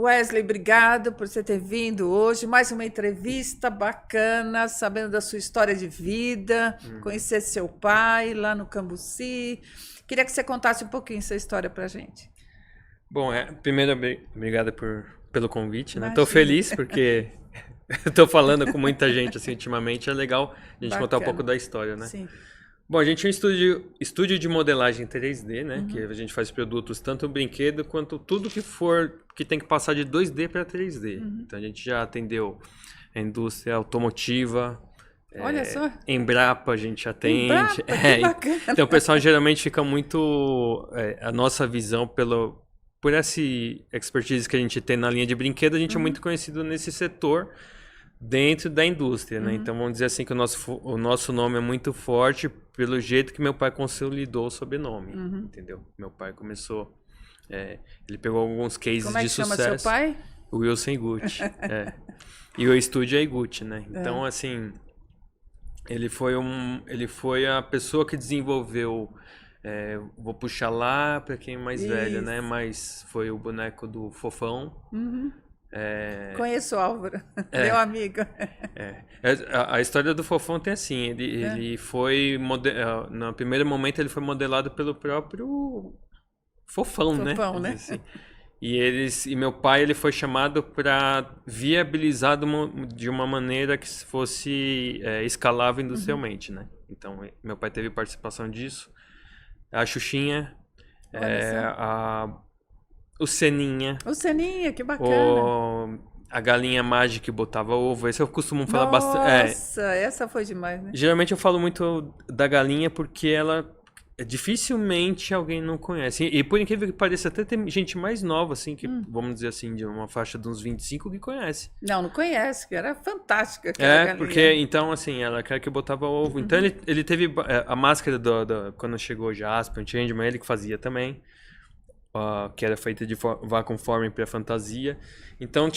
Wesley, obrigado por você ter vindo hoje. Mais uma entrevista bacana, sabendo da sua história de vida, conhecer seu pai lá no Cambuci. Queria que você contasse um pouquinho sua história para a gente. Bom, primeiro, obrigado pelo convite, né? Imagina. Tô feliz porque eu tô falando com muita gente assim ultimamente. É legal a gente contar um pouco da história, né? Sim. Bom, a gente é um estúdio de modelagem 3D, né? Que a gente faz produtos, tanto brinquedo quanto tudo que tem que passar de 2D para 3D. Então a gente já atendeu a indústria automotiva. Olha só. Embrapa a gente atende. Embrapa, que bacana. Então o pessoal geralmente fica muito... a nossa visão por essa expertise que a gente tem na linha de brinquedo, a gente é muito conhecido nesse setor dentro da indústria, né? Então vamos dizer assim que o nosso nome é muito forte pelo jeito que meu pai consolidou o sobrenome, entendeu? Meu pai começou... ele pegou alguns cases Como é que de chama sucesso. seu pai? Wilson Iguchi. E o estúdio é Iguchi, né? Então, assim... Ele foi a pessoa que desenvolveu, vou puxar lá para quem é mais velho, né? Mas foi o boneco do Fofão. Conheço o Álvaro, meu amigo. A história do Fofão tem assim, ele foi, no primeiro momento ele foi modelado pelo próprio Fofão, né? Né? Assim. E meu pai ele foi chamado para viabilizar de uma maneira que fosse escalável industrialmente, né? Então, meu pai teve participação disso. A Xuxinha, o Seninha. O Seninha, que bacana. A galinha mágica que botava ovo. Esse eu costumo falar bastante. Nossa, essa foi demais, né? Geralmente eu falo muito da galinha porque ela... dificilmente alguém não conhece. E por incrível que pareça, até tem gente mais nova, assim, que vamos dizer assim, de uma faixa de uns 25 que conhece. Não conhece, que era fantástica aquela galinha. Porque, então, assim, ela quer que botava ovo. Então, ele teve a máscara quando chegou Jasper, o Changeman, ele que fazia também. Que era feita de vacuum forming para fantasia. Então,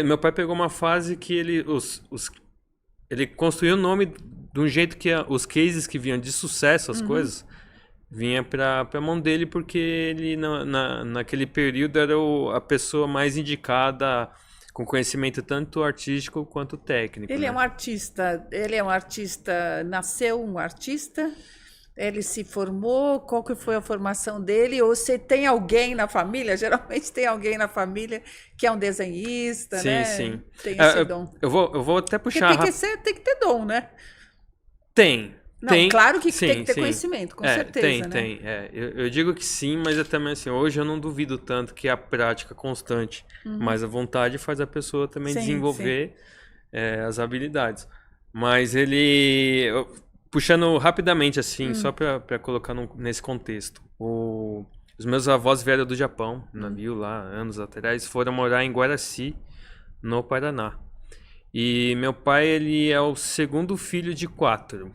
meu pai pegou uma fase que ele construiu o nome de um jeito que os cases que vinham de sucesso, as coisas... vinha pra mão dele porque ele naquele período era a pessoa mais indicada com conhecimento tanto artístico quanto técnico. Ele né? é um artista, nasceu um artista, ele se formou, qual que foi a formação dele? Ou você tem alguém na família, geralmente tem alguém na família que é um desenhista, né? Sim. Tem esse dom. Eu vou até puxar... Tem que ter dom, né? Tem. Não, claro que sim, tem que ter sim. conhecimento, com certeza, né? Tem. Eu digo que sim, mas é também assim, hoje eu não duvido tanto que é a prática constante, mas a vontade faz a pessoa também desenvolver as habilidades. Mas puxando rapidamente assim, só para colocar nesse contexto, os meus avós vieram do Japão, navio lá, anos atrás, foram morar em Guaraci, no Paraná. E meu pai, ele é o segundo filho de 4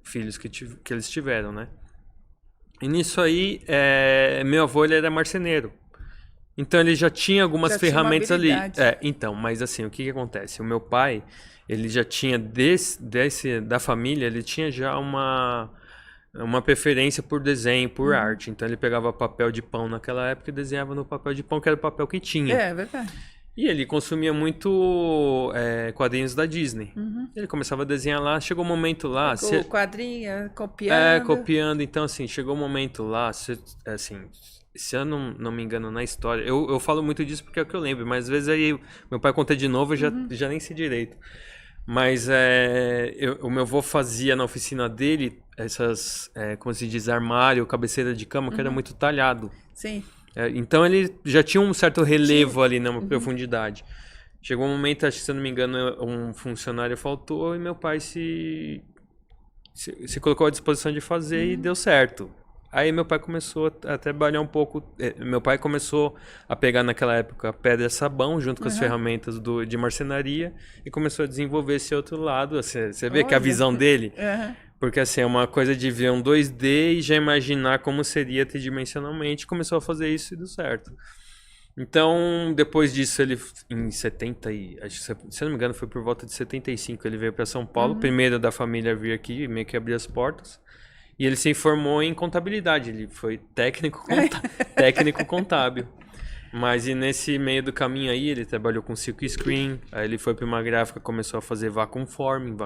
filhos que eles tiveram, né? E nisso aí, meu avô, ele era marceneiro. Então, ele já tinha algumas ferramentas ali. Então, mas assim, o que acontece? O meu pai, ele já tinha, da família, ele tinha já uma preferência por desenho, por arte. Então, ele pegava papel de pão naquela época e desenhava no papel de pão, que era o papel que tinha. É verdade. E ele consumia muito quadrinhos da Disney. Ele começava a desenhar lá, chegou um momento lá... quadrinho, copiando. Copiando. Então, assim, chegou um momento lá, assim, se eu não me engano na história... Eu falo muito disso porque é o que eu lembro, mas às vezes aí meu pai conta de novo, eu já nem sei direito. Mas o meu avô fazia na oficina dele essas, como se diz, armário, cabeceira de cama, que era muito talhado. Sim. Então ele já tinha um certo relevo ali na profundidade. Chegou um momento, acho que se eu não me engano, um funcionário faltou e meu pai se colocou à disposição de fazer e deu certo. Aí meu pai começou a trabalhar um pouco. Meu pai começou a pegar naquela época pedra e sabão junto com as ferramentas de marcenaria e começou a desenvolver esse outro lado. Você vê que a visão dele... Porque assim, é uma coisa de ver um 2D e já imaginar como seria tridimensionalmente. Começou a fazer isso e deu certo. Então, depois disso, ele em 70 se eu não me engano, foi por volta de 75, ele veio para São Paulo. Primeiro da família vir aqui, meio que abrir as portas. E ele se formou em contabilidade. Ele foi técnico contábil. Mas e nesse meio do caminho aí, ele trabalhou com silk screen, aí ele foi para uma gráfica, começou a fazer vacuum forming,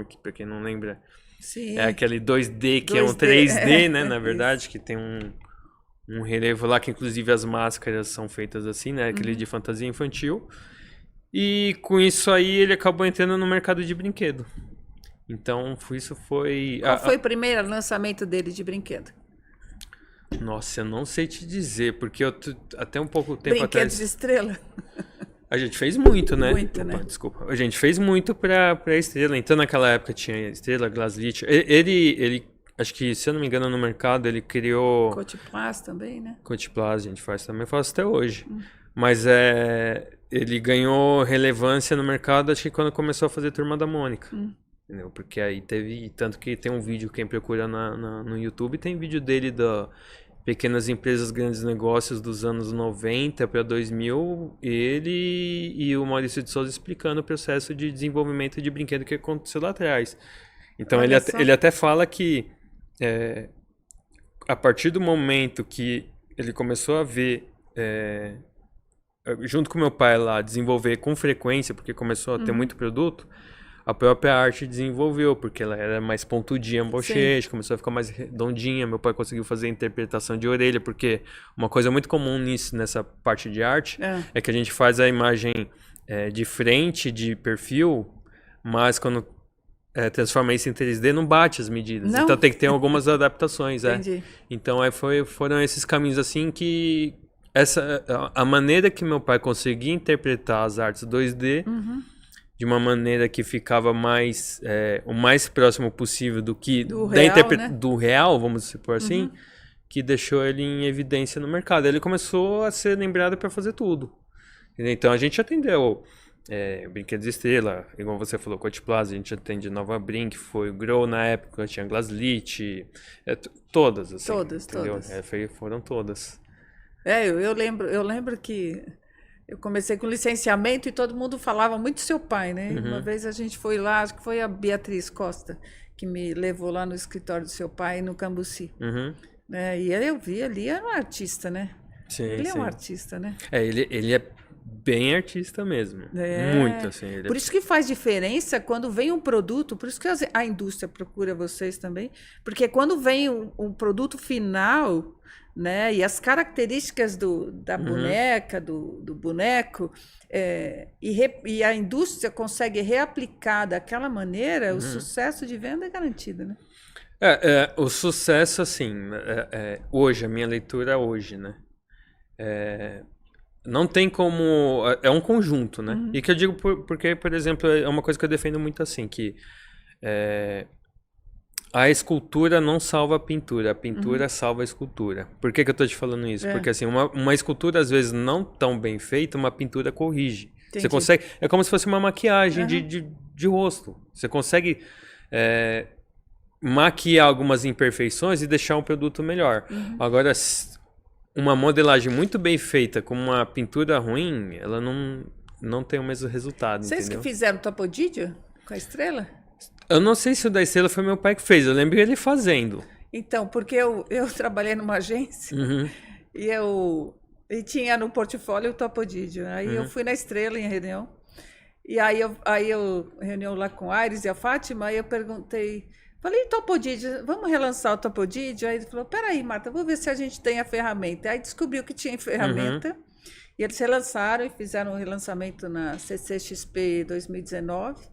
que pra quem não lembra, Sim. é aquele 2D que 2D, é um 3D, né, na verdade, que tem um relevo lá, que inclusive as máscaras são feitas assim, né, aquele de fantasia infantil. E com isso aí ele acabou entrando no mercado de brinquedo. Então isso foi... Qual foi o primeiro lançamento dele de brinquedo? Nossa, eu não sei te dizer, porque eu até um pouco tempo Brinquedos atrás... de Estrela? A gente fez muito, né? Muito, né? Desculpa. A gente fez muito pra Estrela. Então naquela época tinha Estrela, Glaslit. Ele, acho que, se eu não me engano, no mercado, ele criou... Cotiplas também, né? Cotiplas, a gente faz também, faço até hoje. Mas ele ganhou relevância no mercado, acho que quando começou a fazer Turma da Mônica. Entendeu? Porque aí teve... Tanto que tem um vídeo, quem procura no YouTube, tem vídeo dele da Pequenas Empresas, Grandes Negócios dos anos 90 para 2000. Ele e o Maurício de Souza explicando o processo de desenvolvimento de brinquedo que aconteceu lá atrás. Então ele até fala que a partir do momento que ele começou a ver... junto com meu pai lá, desenvolver com frequência, porque começou a ter muito produto, a própria arte desenvolveu, porque ela era mais pontudinha, bochecha, começou a ficar mais redondinha. Meu pai conseguiu fazer interpretação de orelha, porque uma coisa muito comum nessa parte de arte é que a gente faz a imagem de frente, de perfil, mas quando transforma isso em 3D, não bate as medidas. Não? Então tem que ter algumas adaptações. Entendi. Então aí foram esses caminhos assim que... a maneira que meu pai conseguia interpretar as artes 2D de uma maneira que ficava mais o mais próximo possível do que do real, vamos supor assim, que deixou ele em evidência no mercado. Ele começou a ser lembrado para fazer tudo. Então a gente atendeu Brinquedos Estrela, igual você falou, Cotiplas, a gente atende Nova Brinque, foi o Grow na época, tinha Glaslit, todas assim. Todas. Foram todas. Eu lembro que eu comecei com licenciamento e todo mundo falava muito do seu pai, né? Uma vez a gente foi lá, acho que foi a Beatriz Costa que me levou lá no escritório do seu pai, no Cambuci. E eu vi ali, era um artista, né? Sim, ele é um artista, né? Ele é bem artista mesmo. Muito, assim. Por isso que faz diferença quando vem um produto, por isso que a indústria procura vocês também, porque quando vem um produto final... né? E as características da boneca, do boneco, e a indústria consegue reaplicar daquela maneira, o sucesso de venda é garantido, né? O sucesso, assim, hoje, a minha leitura hoje, né? Não tem como... É um conjunto, né? E que eu digo porque, por exemplo, é uma coisa que eu defendo muito assim, que... a escultura não salva a pintura salva a escultura. Por que eu tô te falando isso? Porque assim, uma escultura às vezes não tão bem feita, uma pintura corrige. Entendi. Você consegue... É como se fosse uma maquiagem de rosto. Você consegue maquiar algumas imperfeições e deixar um produto melhor. Agora, uma modelagem muito bem feita com uma pintura ruim, ela não tem o mesmo resultado, Vocês entendeu? que fizeram o Topodídio com a Estrela? Eu não sei se o da Estrela foi meu pai que fez, eu lembro ele fazendo. Então, porque eu trabalhei numa agência e tinha no portfólio o Topodídio. Aí eu fui na Estrela em reunião. E aí eu reunião lá com a Iris e a Fátima, aí eu perguntei, falei, Topodídio, vamos relançar o Topodídio? Aí ele falou, peraí, Marta, vou ver se a gente tem a ferramenta. Aí descobriu que tinha ferramenta. E eles relançaram e fizeram um relançamento na CCXP 2019.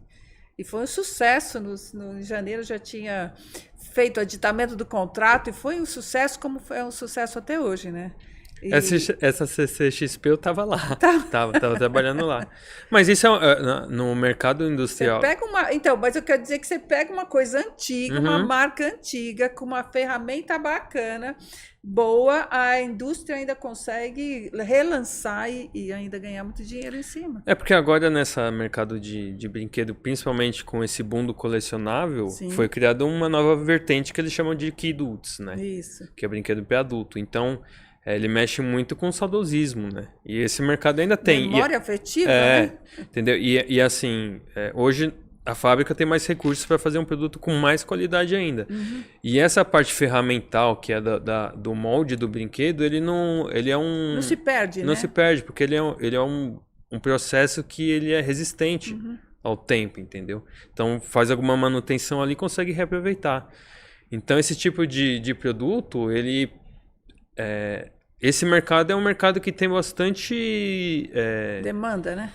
E foi um sucesso. Em janeiro já tinha feito o aditamento do contrato e foi um sucesso, como foi um sucesso até hoje, né? Essa CCXP eu tava lá. Tava trabalhando lá. Mas isso no mercado industrial. Então, mas eu quero dizer que você pega uma coisa antiga, uma marca antiga, com uma ferramenta bacana, boa, a indústria ainda consegue relançar e ainda ganhar muito dinheiro em cima. Porque agora nesse mercado de brinquedo, principalmente com esse boom do colecionável, foi criada uma nova vertente que eles chamam de Kiddoots, né? Isso. Que é brinquedo para adulto. Então, ele mexe muito com o saudosismo, né? E esse mercado ainda tem. Memória afetiva, né? Entendeu? E assim, hoje a fábrica tem mais recursos para fazer um produto com mais qualidade ainda. E essa parte ferramental, que é do molde do brinquedo, ele é um... Não se perde, Não né? se perde, porque ele é um processo que ele é resistente ao tempo, entendeu? Então, faz alguma manutenção ali e consegue reaproveitar. Então, esse tipo de produto, esse mercado é um mercado que tem bastante... Demanda, né?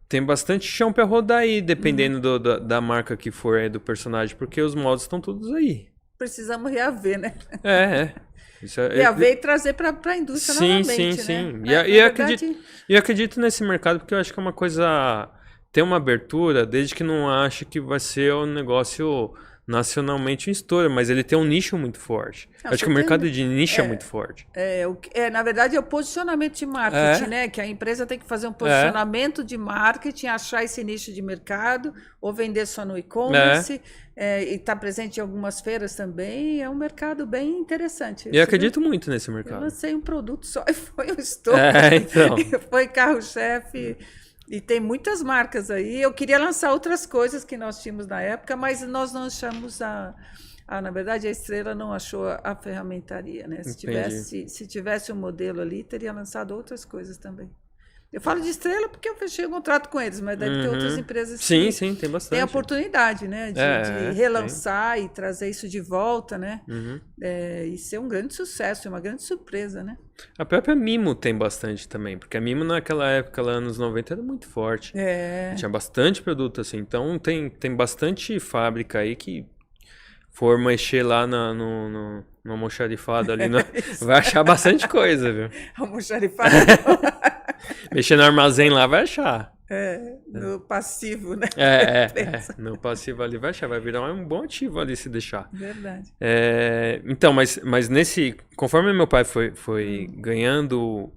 Tem bastante chão para rodar aí, dependendo da marca que for do personagem, porque os moldes estão todos aí. Precisamos reaver, né? Isso Reaver e trazer para a indústria novamente, sim. né? E eu acredito nesse mercado porque eu acho que é uma coisa... Tem uma abertura, desde que não ache que vai ser um negócio nacionalmente em estouro, mas ele tem um nicho muito forte. Não, Acho que o mercado de nicho é muito forte. Na verdade, é o posicionamento de marketing, né? Que a empresa tem que fazer um posicionamento de marketing, achar esse nicho de mercado, ou vender só no e-commerce, e estar presente em algumas feiras também. É um mercado bem interessante. E eu acredito muito nesse mercado. Eu lancei um produto só e foi um estouro. Então. Foi carro-chefe. E tem muitas marcas aí. Eu queria lançar outras coisas que nós tínhamos na época, mas nós não achamos na verdade, a Estrela não achou a ferramentaria, né? Se tivesse um modelo ali, teria lançado outras coisas também. Eu falo de Estrela porque eu fechei um contrato com eles, mas deve ter outras empresas que sim, tem bastante. Tem a oportunidade, né? De relançar e trazer isso de volta, né? E ser um grande sucesso, uma grande surpresa, né? A própria Mimo tem bastante também, porque a Mimo naquela época, lá anos 90, era muito forte. Tinha bastante produto, assim. Então tem bastante fábrica aí que for mexer lá no almoxarifado ali, vai achar bastante coisa, viu? Almoxarifado. Mexer no armazém lá vai achar. No passivo, né? No passivo ali vai achar, vai virar um bom ativo ali se deixar. Verdade. Então, mas conforme meu pai foi ganhando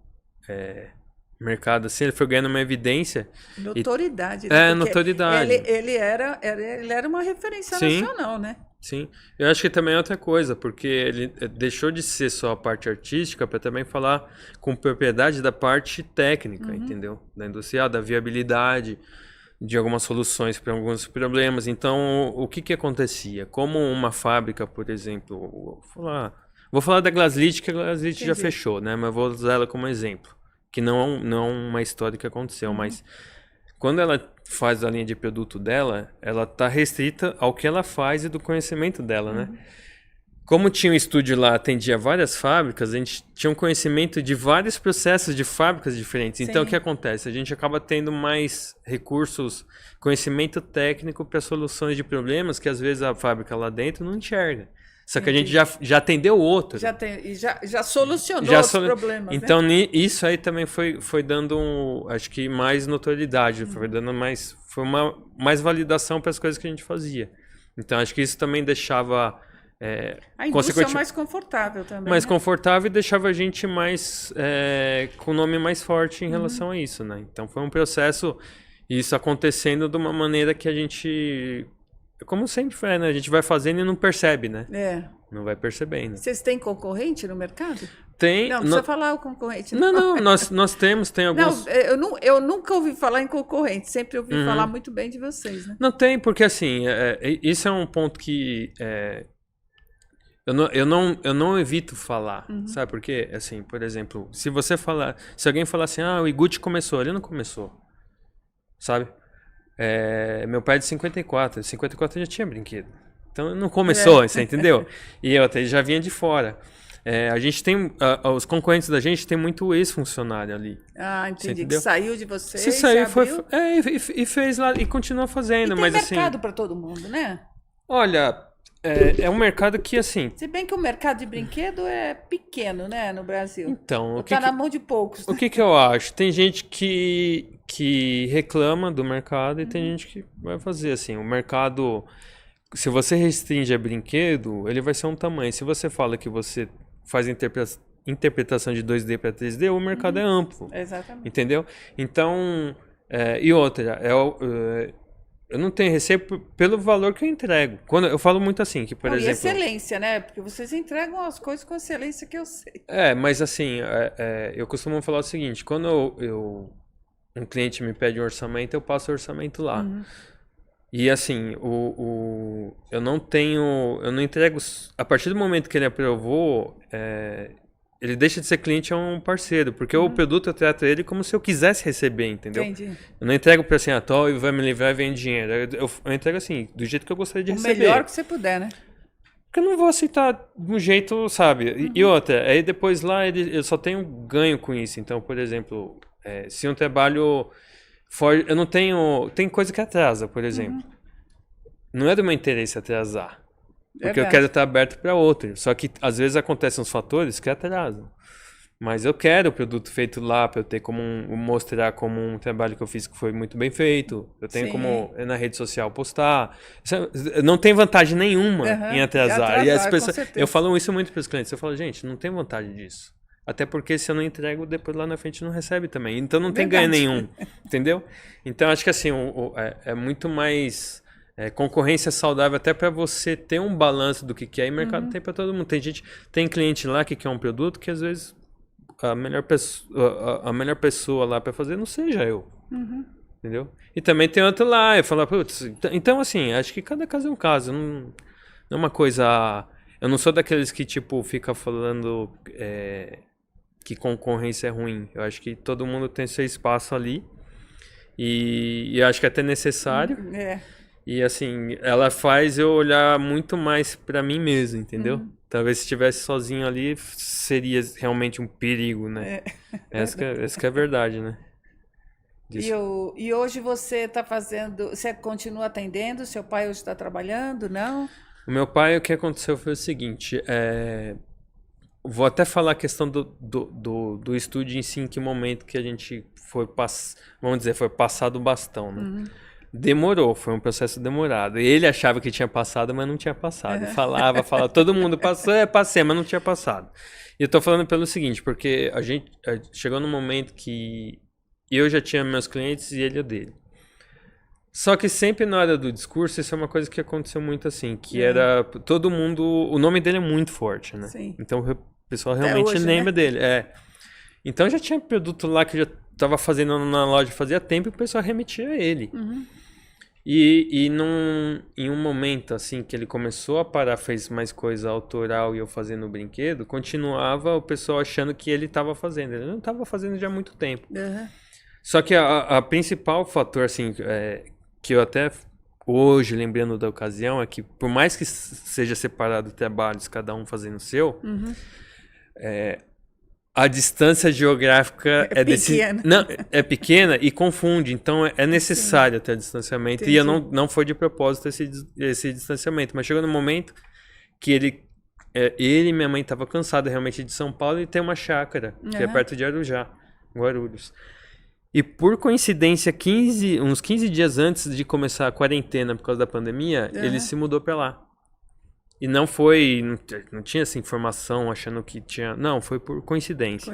mercado, assim, ele foi ganhando uma evidência. Notoriedade. Notoriedade. Ele era uma referência nacional, né? Sim, eu acho que também é outra coisa, porque ele deixou de ser só a parte artística para também falar com propriedade da parte técnica, entendeu? Da industrial, da viabilidade, de algumas soluções para alguns problemas. Então, o que acontecia? Como uma fábrica, por exemplo, vou falar da Glaslit, que a Glaslit já fechou, né? Mas vou usar ela como exemplo, que não é uma história que aconteceu, mas quando ela faz a linha de produto dela, ela está restrita ao que ela faz e do conhecimento dela, né? Como tinha um estúdio lá, atendia várias fábricas, a gente tinha um conhecimento de vários processos de fábricas diferentes. Então, o que acontece? A gente acaba tendo mais recursos, conhecimento técnico para soluções de problemas que às vezes a fábrica lá dentro não enxerga. Só que a gente já atendeu outro. Já solucionou os problemas. Então, isso aí também foi dando, acho que mais notoriedade, foi dando mais validação para as coisas que a gente fazia. Então, acho que isso também deixava... a indústria mais confortável também. Mais confortável e deixava a gente mais com o nome mais forte em relação a isso, né? Então, foi um processo, isso acontecendo de uma maneira que a gente... Como sempre foi, né? A gente vai fazendo e não percebe, né? Não vai percebendo. Vocês têm concorrente no mercado? Tem. Não precisa falar o concorrente. Não, nós temos, tem alguns... Não, eu nunca ouvi falar em concorrente, sempre ouvi falar muito bem de vocês, né? Não tem, porque assim, isso é um ponto que eu não evito falar, sabe por quê? Assim, por exemplo, se alguém falar assim, o Iguchi começou, ele não começou, sabe? Meu pai é de 54 já tinha brinquedo. Então não começou, você entendeu? E ele já vinha de fora. A gente tem, os concorrentes da gente tem muito ex-funcionário ali. Entendi. Que saiu de vocês. Se saiu, e fez lá, e continua fazendo. E tem mas mercado assim, para todo mundo, né? Olha, é um mercado que assim... Se bem que o mercado de brinquedo é pequeno, né, no Brasil. Então, está na mão de poucos. O que eu acho? Tem gente que reclama do mercado e tem gente que vai fazer assim. O mercado, se você restringe a brinquedo, ele vai ser um tamanho. Se você fala que você faz interpretação de 2D para 3D, o mercado é amplo. Exatamente. Entendeu? Então, e outra, eu não tenho receio pelo valor que eu entrego. Quando eu falo muito assim, que por exemplo... E excelência, né? Porque vocês entregam as coisas com excelência que eu sei. Mas assim, eu costumo falar o seguinte, quando um cliente me pede um orçamento, eu passo o orçamento lá. E assim, eu não entrego, a partir do momento que ele aprovou, ele deixa de ser cliente a um parceiro, porque o produto eu trato ele como se eu quisesse receber, entendeu? Entendi. Eu não entrego para assim, e vai me livrar e vem dinheiro. Eu entrego assim, do jeito que eu gostaria de receber. O melhor que você puder, né? Porque eu não vou aceitar de um jeito, sabe? E outra, aí depois lá eu só tenho ganho com isso. Então, por exemplo, se um trabalho for, eu não tenho, tem coisa que atrasa, por exemplo. Não é do meu interesse atrasar. Porque eu quero estar aberto para outro. Só que às vezes acontecem uns fatores que atrasam. Mas eu quero o produto feito lá para eu ter como mostrar como um trabalho que eu fiz que foi muito bem feito. Eu tenho como na rede social postar. Não tem vantagem nenhuma em atrasar. E as pessoas, eu falo isso muito para os clientes. Eu falo, gente, não tem vantagem disso. Até porque se eu não entrego, depois lá na frente não recebe também. Então não tem ganho nenhum. Entendeu? Então acho que assim, é muito mais concorrência saudável até para você ter um balanço do que é. E mercado tem para todo mundo. Tem cliente lá que quer um produto que às vezes a melhor pessoa lá para fazer não seja eu. Entendeu? E também tem outro lá, eu falo, putz, então assim, acho que cada caso é um caso, não é uma coisa, eu não sou daqueles que tipo fica falando que concorrência é ruim. Eu acho que todo mundo tem seu espaço ali e eu acho que é até necessário. E assim, ela faz eu olhar muito mais para mim mesmo, entendeu? Talvez se estivesse sozinho ali, seria realmente um perigo, né? Essa que é a verdade, né? E hoje você está fazendo... Você continua atendendo? Seu pai hoje está trabalhando, não? O meu pai, o que aconteceu foi o seguinte... Vou até falar a questão do estúdio em si, em que momento que a gente foi... Vamos dizer, foi passado o bastão, né? Demorou, foi um processo demorado. Ele achava que tinha passado, mas não tinha passado. Falava, todo mundo passou, passei, mas não tinha passado. E eu tô falando pelo seguinte, porque a gente chegou num momento que eu já tinha meus clientes e ele o dele. Só que sempre na hora do discurso, isso é uma coisa que aconteceu muito assim, que era todo mundo, o nome dele é muito forte, né? Sim. Então o pessoal realmente lembra dele. Então já tinha produto lá que eu já tava fazendo na loja fazia tempo e o pessoal remetia a ele. E em um momento assim que ele começou a parar, fez mais coisa autoral e eu fazendo o brinquedo, continuava o pessoal achando que ele estava fazendo. Ele não estava fazendo já há muito tempo. Só que a principal fator assim, que eu até hoje, lembrando da ocasião, é que por mais que seja separado trabalhos, cada um fazendo o seu, a distância geográfica é pequena. Não, é pequena e confunde. Então é necessário ter distanciamento. Entendi. E eu não foi de propósito esse distanciamento. Mas chegou no momento que ele e minha mãe estavam cansados realmente de São Paulo e tem uma chácara, que é perto de Arujá, Guarulhos. E por coincidência, uns 15 dias antes de começar a quarentena por causa da pandemia, ele se mudou para lá. E não tinha essa informação achando que tinha... Não, foi por coincidência.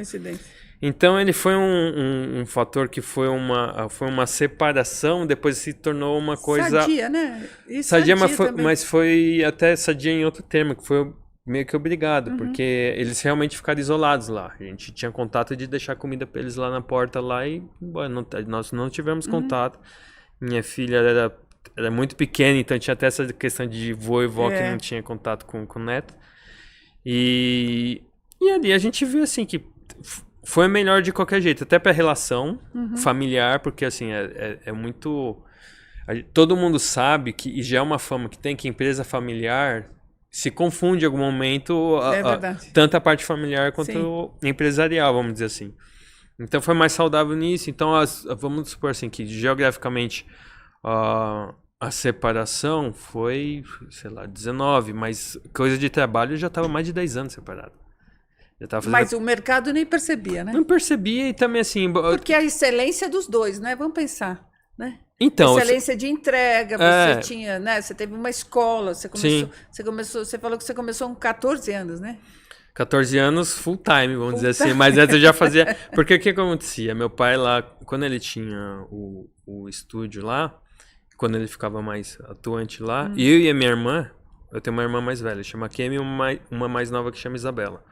Então ele foi um fator que foi uma separação, depois se tornou uma coisa... Sadia, né? Sadia, mas foi até sadia em outro termo, que foi meio que obrigado, porque eles realmente ficaram isolados lá. A gente tinha contato de deixar comida para eles lá na porta lá e nós não tivemos contato. Minha filha era muito pequena, então tinha até essa questão de vô e vó que não tinha contato com o neto. E ali a gente viu assim que foi melhor de qualquer jeito, até pra relação familiar, porque assim, é muito... Todo mundo sabe que, e já é uma fama que tem, que empresa familiar se confunde em algum momento, tanto a parte familiar quanto empresarial, vamos dizer assim. Então foi mais saudável nisso. Então vamos supor assim, que geograficamente a separação foi, sei lá, 19, mas coisa de trabalho já estava mais de 10 anos separado. Mas o mercado nem percebia, né? Não percebia e também assim... Porque a excelência dos dois, né? Vamos pensar, né? Então, excelência de entrega, você tinha, né? Você teve uma escola, você falou que você começou com 14 anos, né? 14 anos full time, vamos dizer assim, mas antes eu já fazia... Porque o que acontecia? Meu pai lá, quando ele tinha o estúdio lá, quando ele ficava mais atuante lá, eu e a minha irmã, eu tenho uma irmã mais velha, chama Kemi, uma mais nova que chama Isabela.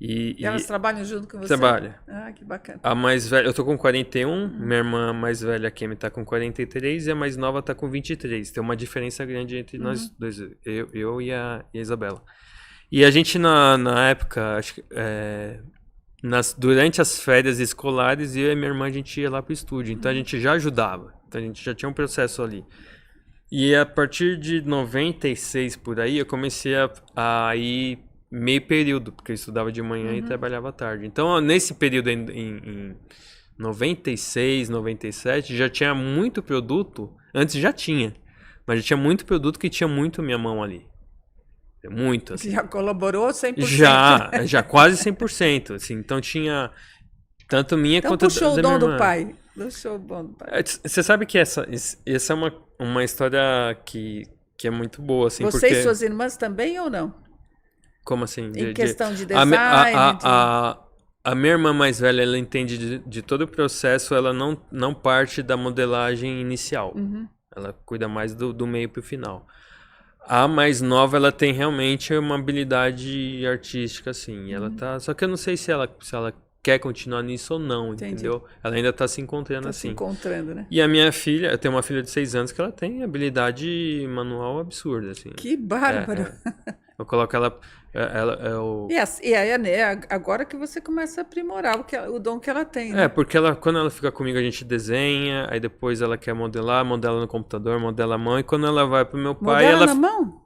E elas trabalham junto com você? Trabalha. Ah, que bacana. A mais velha, eu tô com 41, minha irmã mais velha, a Kemi, tá com 43 e a mais nova tá com 23. Tem uma diferença grande entre nós dois, eu e a Isabela. E a gente na época, acho que, durante as férias escolares, eu e minha irmã a gente ia lá pro estúdio, então a gente já ajudava, então a gente já tinha um processo ali. E a partir de 96 por aí, eu comecei a ir meio período, porque eu estudava de manhã e trabalhava à tarde. Então, nesse período em 96, 97, já tinha muito produto. Antes já tinha, mas já tinha muito produto que tinha muito minha mão ali. Muito, assim. Já colaborou 100%? Já quase 100%. Assim, então tinha tanto minha então, quanto puxou da minha o dom irmã. do pai. Puxou o dom do pai. Você sabe que essa é uma história que é muito boa, assim, Você porque... e suas irmãs também ou não? Como assim? Em questão de design? A minha irmã mais velha, ela entende de todo o processo, ela não parte da modelagem inicial. Ela cuida mais do meio pro final. A mais nova, ela tem realmente uma habilidade artística, assim. Ela tá... Só que eu não sei se ela quer continuar nisso ou não, entendeu? Ela ainda tá se encontrando assim. Se encontrando, né? E a minha filha, eu tenho uma filha de 6 anos que ela tem habilidade manual absurda, assim. Que bárbaro! Eu coloco ela... E aí, né, agora que você começa a aprimorar o dom que ela tem, né? Porque quando ela fica comigo, a gente desenha, aí depois ela quer modela no computador, modela a mão, e quando ela vai pro meu pai... Modela na mão?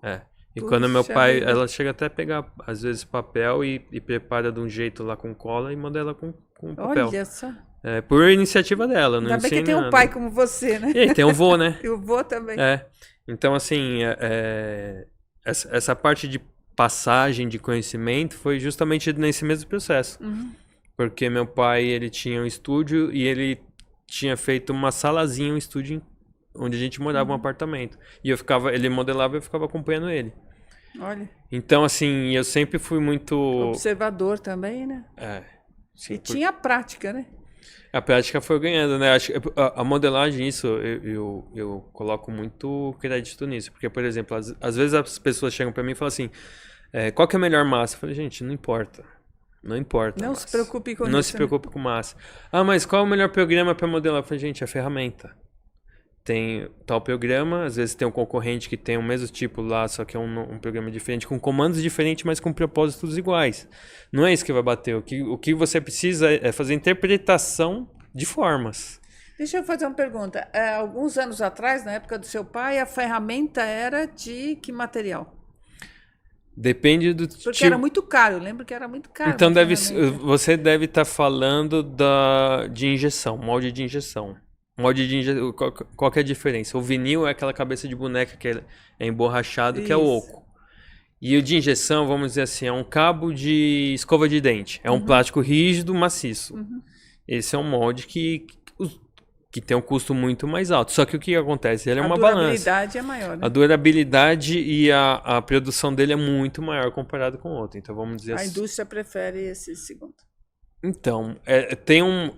E quando meu pai, ela chega até a pegar, às vezes, papel e prepara de um jeito lá com cola e modela com papel. Olha só. Por iniciativa dela, não Ainda bem que tem nada. um pai como você, né? E tem um vô, né? E o vô também. Então, assim, essa parte de passagem de conhecimento foi justamente nesse mesmo processo. Porque meu pai, ele tinha um estúdio e ele tinha feito uma salazinha, um estúdio onde a gente morava, um apartamento. E ele modelava e eu ficava acompanhando ele. Olha. Então, assim, eu sempre fui muito... Observador também, né? Sim, e tinha prática, né? A prática foi ganhando, né? Acho que a modelagem, isso, eu coloco muito crédito nisso. Porque, por exemplo, às vezes as pessoas chegam pra mim e falam assim, qual que é a melhor massa? Eu falei, gente, não importa. Não importa. Não se preocupe com isso. Não se preocupe com massa. Ah, mas qual é o melhor programa pra modelar? Eu falei, gente, a ferramenta. Tem tal programa, às vezes tem um concorrente que tem o mesmo tipo lá, só que é um programa diferente, com comandos diferentes, mas com propósitos iguais. Não é isso que vai bater. O que você precisa é fazer interpretação de formas. Deixa eu fazer uma pergunta. Alguns anos atrás, na época do seu pai, a ferramenta era de que material? Depende do Porque tipo... era muito caro, eu lembro que era muito caro. Então você deve estar falando de injeção, molde de injeção. Molde de injeção, qual que é a diferença? O vinil é aquela cabeça de boneca que é emborrachado, que é oco. E o de injeção, vamos dizer assim, é um cabo de escova de dente. É um plástico rígido, maciço. Esse é um molde que tem um custo muito mais alto. Só que o que acontece? Ele é uma balança. A durabilidade é maior, né? A durabilidade e a produção dele é muito maior comparado com o outro. Então, vamos dizer assim. A indústria prefere esse segundo. Então,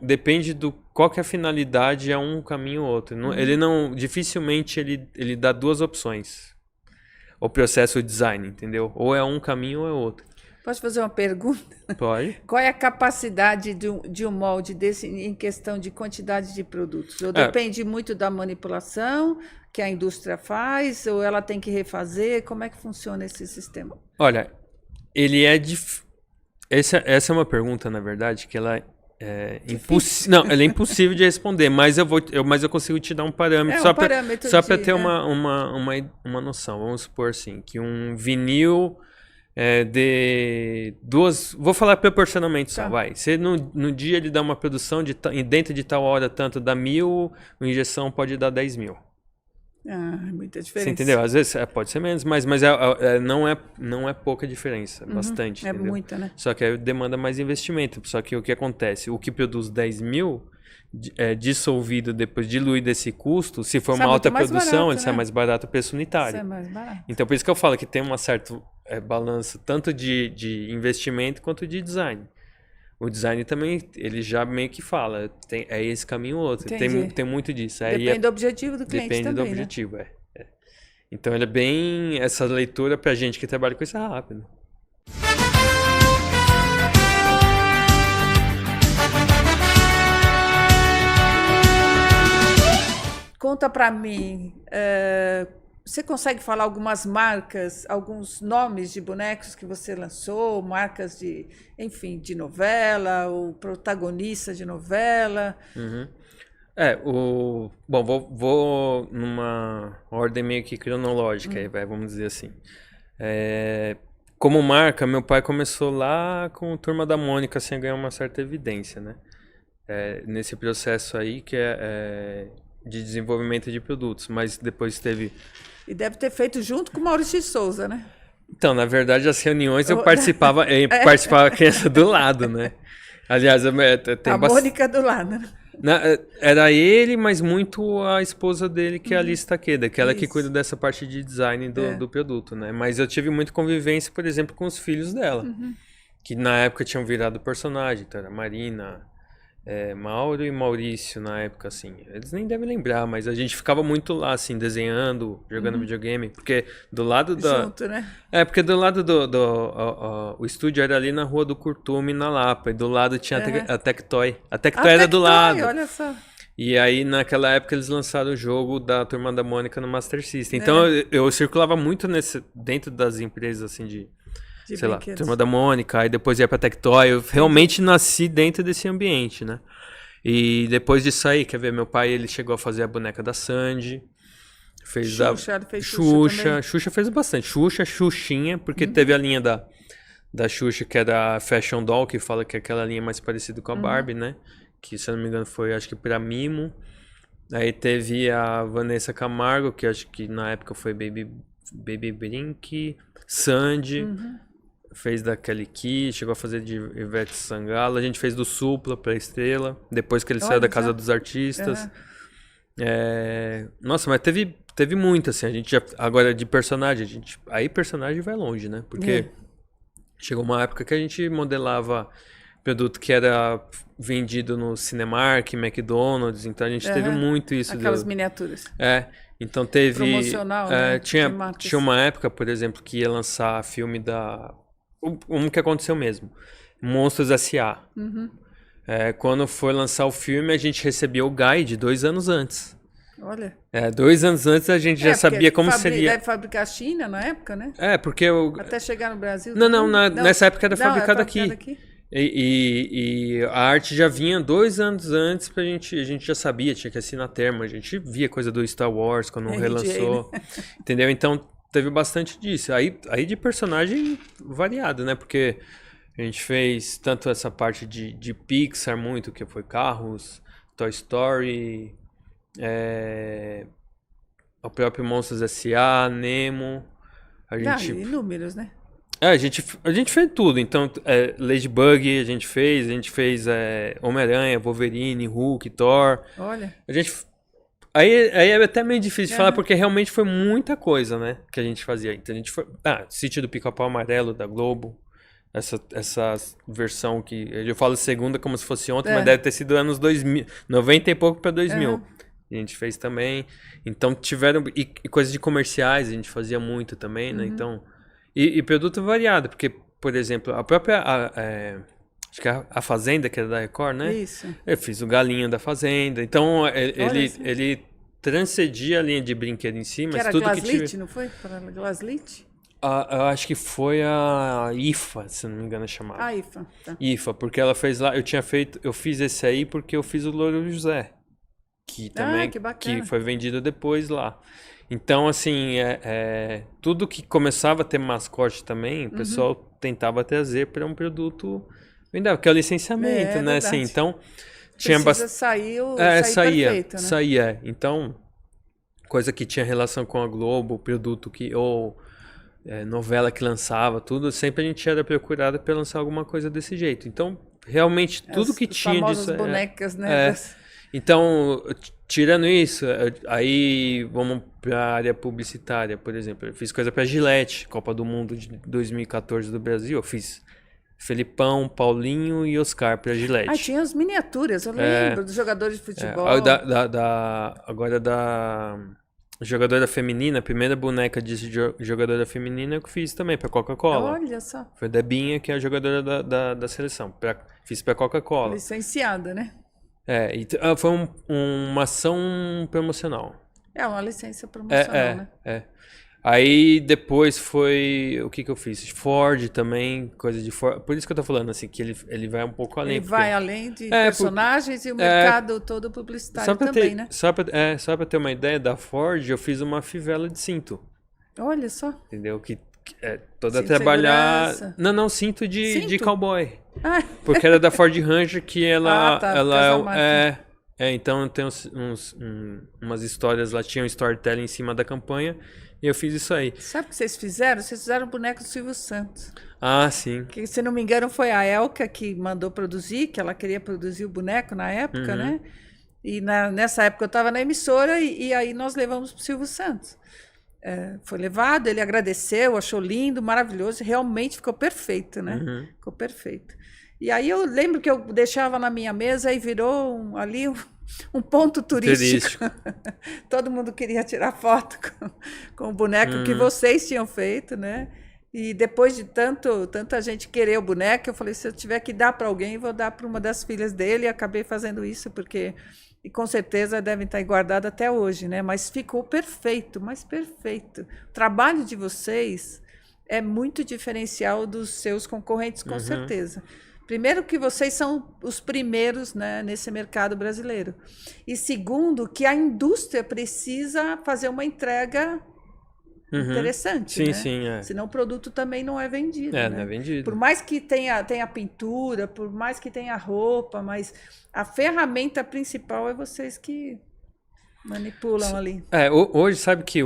depende do qual que é a finalidade, é um caminho ou outro. Ele não, dificilmente ele dá duas opções. O processo design, entendeu? Ou é um caminho ou é outro. Posso fazer uma pergunta? Pode. Qual é a capacidade de um molde desse em questão de quantidade de produtos? Ou depende muito da manipulação que a indústria faz, ou ela tem que refazer? Como é que funciona esse sistema? Olha, ele é essa é uma pergunta, na verdade, que ela é impossível. Não, ela é impossível de responder, mas eu consigo te dar um parâmetro só para ter uma noção. Vamos supor assim, que um vinil de duas... Vou falar proporcionalmente só, vai. Se no dia ele dá uma produção dentro de tal hora, tanto dá 1.000, a injeção pode dar 10.000. Muita diferença. Você entendeu? Às vezes pode ser menos, mas não é pouca diferença, bastante. É entendeu? muita, né? Só que demanda mais investimento. Só que o que acontece? O que produz 10.000 dissolvido, depois diluído esse custo, se for uma alta produção, ele sai mais barato o preço unitário. Sai mais barato. Então por isso que eu falo que tem uma certa balança tanto de investimento quanto de design. O design também, ele já meio que fala, é esse caminho ou outro. Tem muito disso. Depende do objetivo do cliente também, depende do objetivo, né? Então, ele é bem... Essa leitura pra gente que trabalha com isso é rápido. Conta para mim, você consegue falar algumas marcas, alguns nomes de bonecos que você lançou, marcas de, enfim, de novela, ou protagonista de novela? Uhum. Bom, vou numa ordem meio que cronológica, aí, vamos dizer assim. Como marca, meu pai começou lá com o Turma da Mônica, sem ganhar uma certa evidência, né? Nesse processo aí que é de desenvolvimento de produtos, mas depois teve... E deve ter feito junto com o Maurício de Souza, né? Então, na verdade, as reuniões eu participava a criança do lado, né? Aliás, tem a Mônica do lado, né? Era ele, mas muito a esposa dele, que é a Alice Takeda, aquela que cuida dessa parte de design do produto, né? Mas eu tive muita convivência, por exemplo, com os filhos dela, que na época tinham virado personagem, então era Marina, Mauro e Maurício na época, assim. Eles nem devem lembrar, mas a gente ficava muito lá, assim, desenhando, jogando videogame, porque do lado da... Junto, né? Porque do lado o estúdio era ali na Rua do Curtume, na Lapa, e do lado tinha a Tectoy. A Tectoy era do lado. Olha só. E aí, naquela época, eles lançaram o jogo da Turma da Mônica no Master System. Então, eu circulava muito dentro das empresas, assim, de sei lá, Turma da Mônica, aí depois ia pra Tectoy. Eu realmente nasci dentro desse ambiente, né? E depois disso aí, quer ver, meu pai, ele chegou a fazer a boneca da Sandy. Fez Xuxa fez bastante. Xuxinha, porque teve a linha da Xuxa, que era a Fashion Doll, que fala que é aquela linha mais parecida com a Barbie, né? Que, se eu não me engano, foi, acho que pra Mimo. Aí teve a Vanessa Camargo, que acho que na época foi Baby Brink, Sandy. Fez da Kelly Key, chegou a fazer de Ivete Sangalo. A gente fez do Supla pra Estrela, depois que ele saiu da Casa dos Artistas. Nossa, mas teve muito, assim. A gente agora, de personagem, aí personagem vai longe, né? Porque chegou uma época que a gente modelava produto que era vendido no Cinemark, McDonald's, então a gente teve muito isso. Aquelas miniaturas. Então teve... Promocional, né? Tinha uma época, por exemplo, que ia lançar filme da... Um que aconteceu mesmo. Monstros S.A. Quando foi lançar o filme, a gente recebia o guide 2 anos antes. Olha. 2 anos antes a gente já sabia como seria. Deve fabricar China na época, né? Porque até chegar no Brasil. Não, nessa época era fabricado aqui. E a arte já vinha 2 anos antes a gente já sabia, tinha que assinar termo, a gente via coisa do Star Wars quando relançou, né? Entendeu? Então teve bastante disso. Aí de personagem variado, né? Porque a gente fez tanto essa parte de Pixar muito, que foi Carros, Toy Story, o próprio Monstros S.A., Nemo. Inúmeros, né? A gente fez tudo. Então, Ladybug a gente fez Homem-Aranha, Wolverine, Hulk, Thor. Olha. Aí é até meio difícil de falar, porque realmente foi muita coisa, né? Que a gente fazia. Então, a gente foi... Sítio do Pica-Pau Amarelo, da Globo. Essa versão que... Eu falo segunda como se fosse ontem, mas deve ter sido anos 2000. 90 e pouco pra 2000. A gente fez também. Então, tiveram... E coisas de comerciais a gente fazia muito também, né? Então... E produto variado, porque, por exemplo, a própria... acho que a Fazenda, que era da Record, né? Isso. Eu fiz o Galinho da Fazenda. Então, ele transcedia a linha de brinquedo em si, mas que era tudo Glaslit, que tive... não foi? Para Glaslit? Eu acho que foi a IFA, se não me engano é chamada. A IFA, tá. IFA, porque ela fez lá... Eu fiz esse aí porque eu fiz o Louro José. Que também... que bacana. Que foi vendido depois lá. Então, assim, tudo que começava a ter mascote também, o pessoal tentava trazer para um produto vendável, que é o licenciamento, né? Assim, então, tinha bastante... sair perfeito, né? Saía. Então, coisa que tinha relação com a Globo, produto que... ou novela que lançava, tudo, sempre a gente era procurado para lançar alguma coisa desse jeito. Então, realmente, tudo que tinha disso... As bonecas, né? Então, tirando isso, aí vamos para a área publicitária, por exemplo. Eu fiz coisa para Gillette, Copa do Mundo de 2014 do Brasil. Eu fiz Felipão, Paulinho e Oscar para Gillette. Tinha as miniaturas, eu lembro, dos jogadores de futebol. Agora da jogadora feminina, a primeira boneca de jogadora feminina eu fiz também para Coca-Cola. Olha só. Foi a Debinha, que é a jogadora da seleção. Fiz para Coca-Cola. Licenciada, né? Foi uma ação promocional. É uma licença promocional, né? Aí depois foi... O que eu fiz? Ford também, coisa de Ford. Por isso que eu tô falando, assim, que ele vai um pouco além. Ele vai além de personagens e o mercado todo publicitário também, né? Só pra ter uma ideia da Ford, eu fiz uma fivela de cinto. Olha só. Entendeu? Que toda Cinto trabalhar... segurança. Não, cinto de cowboy. Ah. Porque era da Ford Ranger que ela... Então eu tenho umas histórias lá, tinha um storytelling em cima da campanha e eu fiz isso aí. Sabe o que vocês fizeram? Vocês fizeram o boneco do Silvio Santos. Ah, sim. Que, se não me engano, foi a Elka que mandou produzir, que ela queria produzir o boneco na época, né? E nessa época eu estava na emissora e aí nós levamos para o Silvio Santos. Foi levado, ele agradeceu, achou lindo, maravilhoso, realmente ficou perfeito, né? Ficou perfeito. E aí eu lembro que eu deixava na minha mesa e virou um ponto turístico. Todo mundo queria tirar foto com o boneco que vocês tinham feito, né? E depois de tanta gente querer o boneco, eu falei, se eu tiver que dar para alguém, eu vou dar para uma das filhas dele. E acabei fazendo isso, porque... E com certeza devem estar guardados até hoje, né? Mas ficou perfeito, mas perfeito. O trabalho de vocês é muito diferencial dos seus concorrentes, com certeza. Primeiro que vocês são os primeiros, né, nesse mercado brasileiro. E segundo, que a indústria precisa fazer uma entrega interessante, sim, né? Sim, Senão o produto também não é vendido. Né? Não é vendido. Por mais que tenha pintura, por mais que tenha roupa, mas a ferramenta principal é vocês que manipulam ali. Hoje, sabe que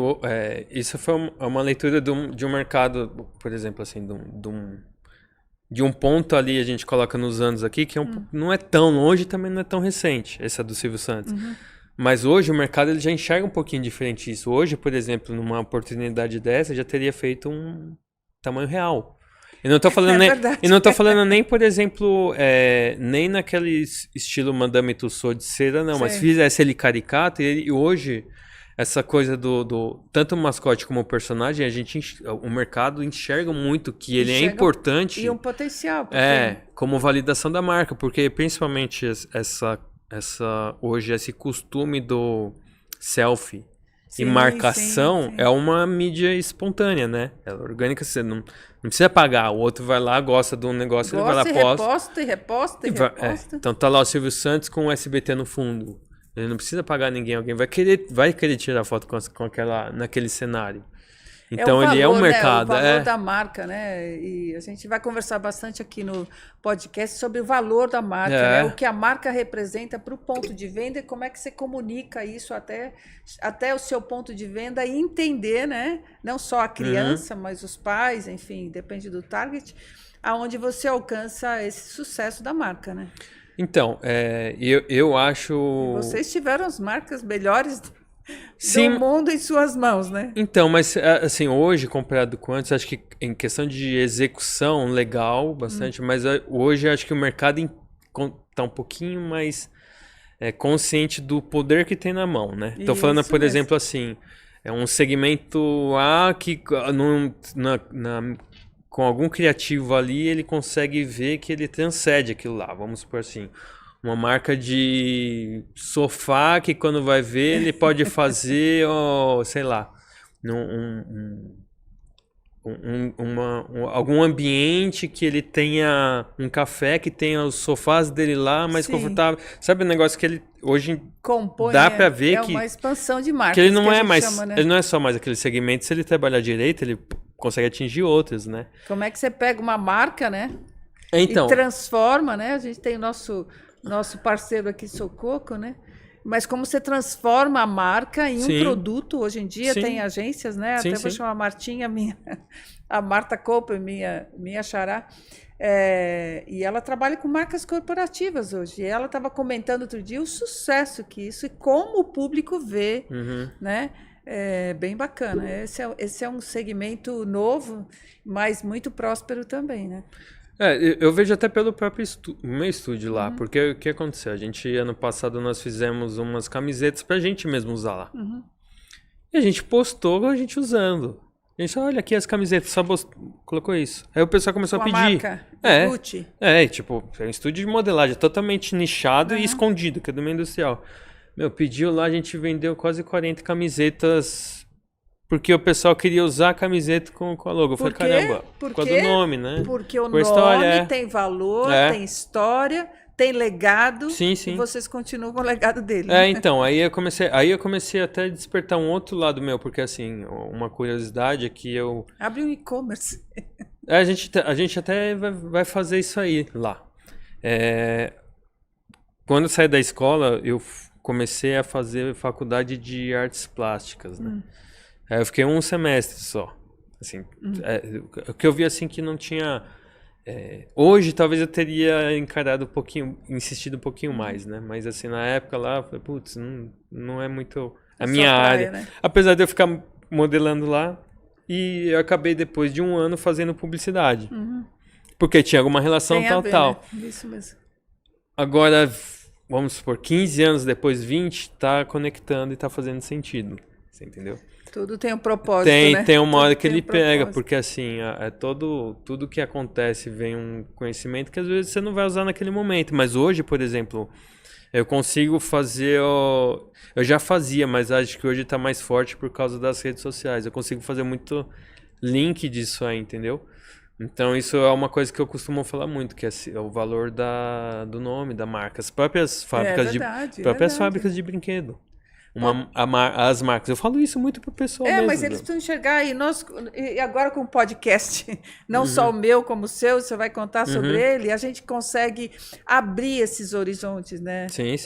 isso foi uma leitura de um mercado, por exemplo, assim, de um ponto ali, a gente coloca nos anos aqui, que não é tão longe e também não é tão recente, essa do Silvio Santos. Mas hoje o mercado ele já enxerga um pouquinho diferente isso. Hoje, por exemplo, numa oportunidade dessa, já teria feito um tamanho real. E não tô falando nem, por exemplo, nem naquele estilo Madame Tussauds de cera, não. Sim. Mas fizesse ele caricato e hoje... Essa coisa tanto o mascote como o personagem, o mercado enxerga muito que ele é importante. E um potencial. Como validação da marca, porque principalmente hoje esse costume do selfie e marcação é uma mídia espontânea, né? Ela é orgânica, você não precisa pagar. O outro vai lá, gosta de um negócio, ele vai lá, reposta. Então tá lá o Silvio Santos com o SBT no fundo. Ele não precisa pagar ninguém, alguém vai querer tirar foto naquele cenário. Então valor, ele é um mercado. Né? O valor da marca, né? E a gente vai conversar bastante aqui no podcast sobre o valor da marca, né? O que a marca representa para o ponto de venda e como é que você comunica isso até o seu ponto de venda e entender, né? Não só a criança, mas os pais, enfim, depende do target, aonde você alcança esse sucesso da marca, né? Então, eu acho... Vocês tiveram as marcas melhores do mundo em suas mãos, né? Então, mas assim, hoje, comparado com antes, acho que em questão de execução, legal, bastante, mas hoje acho que o mercado está um pouquinho mais consciente do poder que tem na mão, né? Estou falando, por exemplo, assim, um segmento A que com algum criativo ali, ele consegue ver que ele transcende aquilo lá. Vamos supor assim, uma marca de sofá que quando vai ver, ele pode fazer, sei lá, algum ambiente que ele tenha um café, que tenha os sofás dele lá mais confortável. Sabe o negócio que ele hoje dá para ver que... É uma expansão de marca. Que ele não é mais... Chama, né? Ele não é só mais aquele segmento. Se ele trabalhar direito, ele... consegue atingir outras, né? Como é que você pega uma marca, né? Então, e transforma, né? A gente tem o nosso parceiro aqui, Sococo, né? Mas como você transforma a marca em um produto, hoje em dia tem agências, né? Até vou chamar a Martinha, a Marta Cooper, minha xará. E ela trabalha com marcas corporativas hoje. E ela estava comentando outro dia o sucesso que isso e como o público vê, né? É bem bacana. Esse é um segmento novo, mas muito próspero também, né? Eu vejo até pelo próprio meu estúdio lá, porque o que aconteceu? Ano passado nós fizemos umas camisetas pra gente mesmo usar lá. E a gente postou a gente usando. A gente, olha aqui as camisetas, só colocou isso. Aí o pessoal começou a Com a pedir. marca, Gucci. Tipo, é um estúdio de modelagem totalmente nichado e escondido, que é do meio industrial. Meu, pediu lá, a gente vendeu quase 40 camisetas, porque o pessoal queria usar a camiseta com a logo. Eu falei, caramba, por causa do nome, né? Porque o Por nome história, tem valor, tem história, tem legado, sim. e vocês continuam com o legado dele. Então, aí eu comecei até a despertar um outro lado meu, porque assim, uma curiosidade é que eu... Abre um e-commerce. A gente até vai fazer isso aí lá. Quando eu saí da escola, eu comecei a fazer faculdade de artes plásticas, né? Aí eu fiquei um semestre só. Assim, o que eu vi assim que não tinha... hoje talvez eu teria encarado um pouquinho, insistido um pouquinho mais, né? Mas assim, na época lá, eu falei, putz, não é muito a minha área. Né? Apesar de eu ficar modelando lá, e eu acabei depois de um ano fazendo publicidade. Porque tinha alguma relação tal. Né? Isso mesmo. Agora, vamos supor, 15 anos depois, 20, tá conectando e tá fazendo sentido. Você entendeu? Tudo tem um propósito, né? Tem uma hora que ele pega, porque assim, tudo que acontece vem um conhecimento que às vezes você não vai usar naquele momento. Mas hoje, por exemplo, eu consigo fazer... Eu já fazia, mas acho que hoje tá mais forte por causa das redes sociais. Eu consigo fazer muito link disso aí, entendeu? Então isso é uma coisa que eu costumo falar muito, que é o valor do nome, da marca. As próprias fábricas fábricas de brinquedo. As marcas. Eu falo isso muito pro pessoal mesmo. Mas eles precisam enxergar. E agora com o podcast, não só o meu como o seu, você vai contar sobre ele, a gente consegue abrir esses horizontes, né? Sim.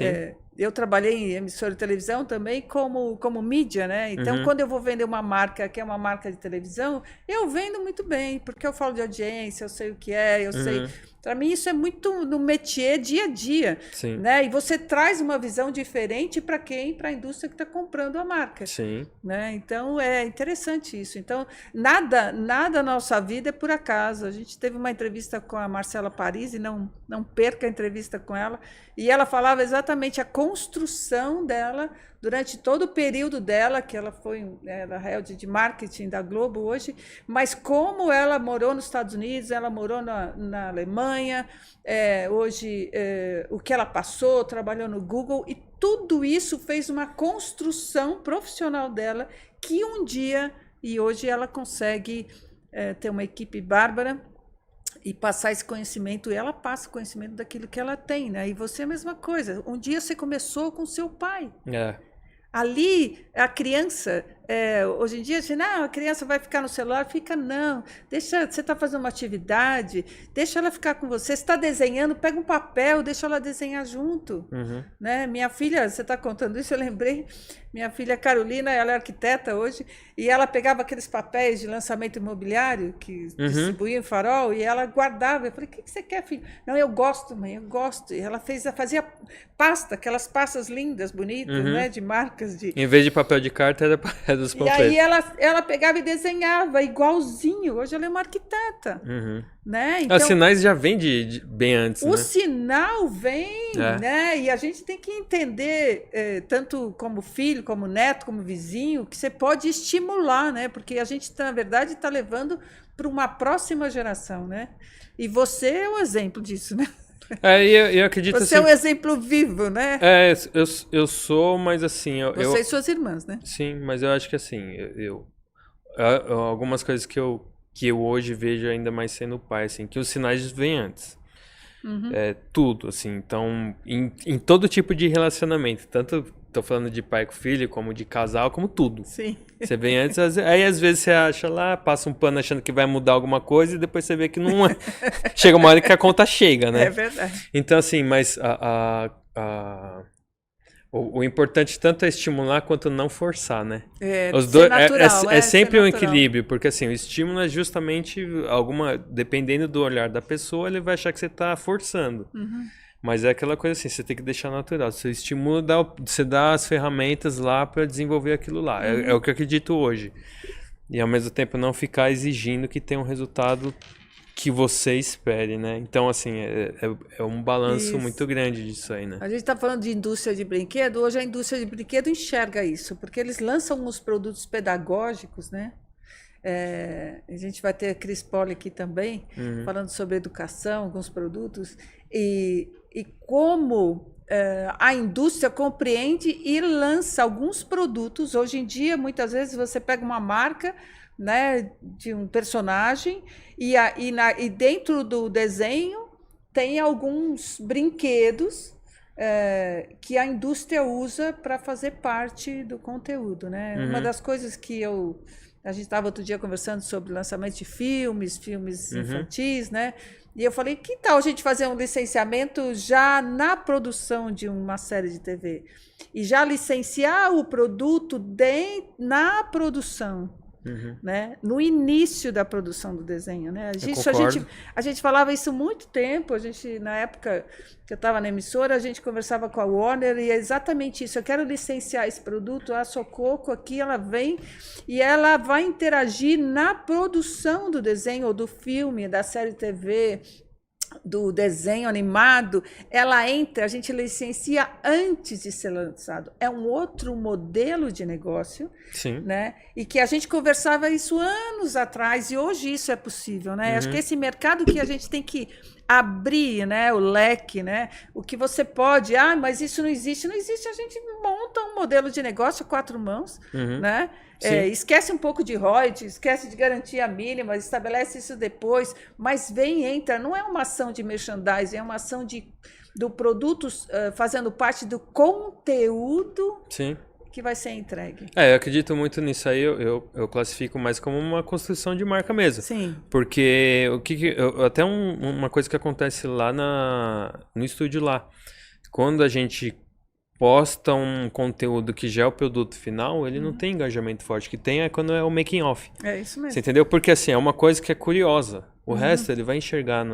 Eu trabalhei em emissora de televisão também como mídia, né? Então, quando eu vou vender uma marca que é uma marca de televisão, eu vendo muito bem, porque eu falo de audiência, eu sei o que eu sei... Para mim, isso é muito no métier dia a dia. Sim. Né? E você traz uma visão diferente para quem? Para a indústria que está comprando a marca. Sim. Né? Então, é interessante isso. Então, nada na nossa vida é por acaso. A gente teve uma entrevista com a Marcela Parisi, não perca a entrevista com ela, e ela falava exatamente a construção dela durante todo o período dela, que ela é head de marketing da Globo hoje, mas como ela morou nos Estados Unidos, ela morou na Alemanha, hoje o que ela passou, trabalhou no Google, e tudo isso fez uma construção profissional dela, que um dia, e hoje ela consegue ter uma equipe bárbara, e passar esse conhecimento, e ela passa o conhecimento daquilo que ela tem, né? E você é a mesma coisa. Um dia você começou com seu pai. Ali, a criança, hoje em dia, a criança vai ficar no celular, não, deixa, você está fazendo uma atividade, deixa ela ficar com você, está desenhando, pega um papel, deixa ela desenhar junto. Né? Minha filha, você está contando isso, eu lembrei, minha filha Carolina, ela é arquiteta hoje, e ela pegava aqueles papéis de lançamento imobiliário que distribuíam em Farol, e ela guardava. Eu falei, o que você quer, filho? Não, eu gosto, mãe, eu gosto. E ela fazia pasta, aquelas pastas lindas, bonitas, né, de marcas. Em vez de papel de carta, era dos panfletos. E aí ela pegava e desenhava igualzinho. Hoje ela é uma arquiteta. Né? Então, os sinais já vêm de bem antes, o sinal vem, né? E a gente tem que entender, tanto como filho, como neto, como vizinho, que você pode estimular, né? Porque a gente, na verdade, está levando para uma próxima geração, né? E você é um exemplo disso, né? Eu acredito você assim, é um exemplo vivo, né? Eu sou, mas assim... Você e suas irmãs, né? Sim, mas eu acho que assim, algumas coisas que eu hoje vejo ainda mais sendo pai, assim, que os sinais vêm antes. Tudo, assim, então, em todo tipo de relacionamento, tanto tô falando de pai com filho, como de casal, como tudo. Sim. Você vem antes, aí às vezes você acha lá, passa um pano achando que vai mudar alguma coisa e depois você vê que não é. Chega uma hora que a conta chega, né? É verdade. Então, assim, mas o importante tanto é estimular quanto não forçar, né? Os dois, natural, é sempre um equilíbrio, porque assim, o estímulo é justamente dependendo do olhar da pessoa, ele vai achar que você está forçando. Mas é aquela coisa assim, você tem que deixar natural. Você estimula, você dá as ferramentas lá para desenvolver aquilo lá. É o que eu acredito hoje. E ao mesmo tempo não ficar exigindo que tenha um resultado que você espere, né? Então, assim, é um balanço muito grande disso aí, né? A gente está falando de indústria de brinquedo, hoje a indústria de brinquedo enxerga isso, porque eles lançam uns produtos pedagógicos, né? A gente vai ter a Cris Poli aqui também, falando sobre educação, alguns produtos, e como a indústria compreende e lança alguns produtos. Hoje em dia, muitas vezes, você pega uma marca, né, de um personagem e dentro do desenho tem alguns brinquedos que a indústria usa para fazer parte do conteúdo, né? Uma das coisas que a gente estava outro dia conversando sobre lançamento de filmes infantis, né? E eu falei, que tal a gente fazer um licenciamento já na produção de uma série de TV? E já licenciar o produto na produção, né? No início da produção do desenho, né? A gente falava isso há muito tempo. Na época que eu estava na emissora, a gente conversava com a Warner e é exatamente isso. Eu quero licenciar esse produto, a Sococo aqui, ela vem e ela vai interagir na produção do desenho ou do filme, da série TV, do desenho animado. Ela entra, a gente licencia antes de ser lançado. É um outro modelo de negócio, né? E que a gente conversava isso anos atrás e hoje isso é possível, né? Acho que esse mercado que a gente tem que abrir, né, o leque, né? O que você pode, mas isso não existe. Não existe, a gente monta um modelo de negócio a 4 mãos, né? Esquece um pouco de royalties, esquece de garantia mínima, estabelece isso depois, mas entra, não é uma ação de merchandising, é uma ação do produto fazendo parte do conteúdo que vai ser entregue. Eu acredito muito nisso aí, eu classifico mais como uma construção de marca mesmo. Sim. Porque até uma coisa que acontece lá no estúdio lá, quando a gente posta um conteúdo que já é o produto final, ele não tem engajamento forte. O que tem é quando é o making off. É isso mesmo. Você entendeu? Porque assim, é uma coisa que é curiosa. O resto ele vai enxergar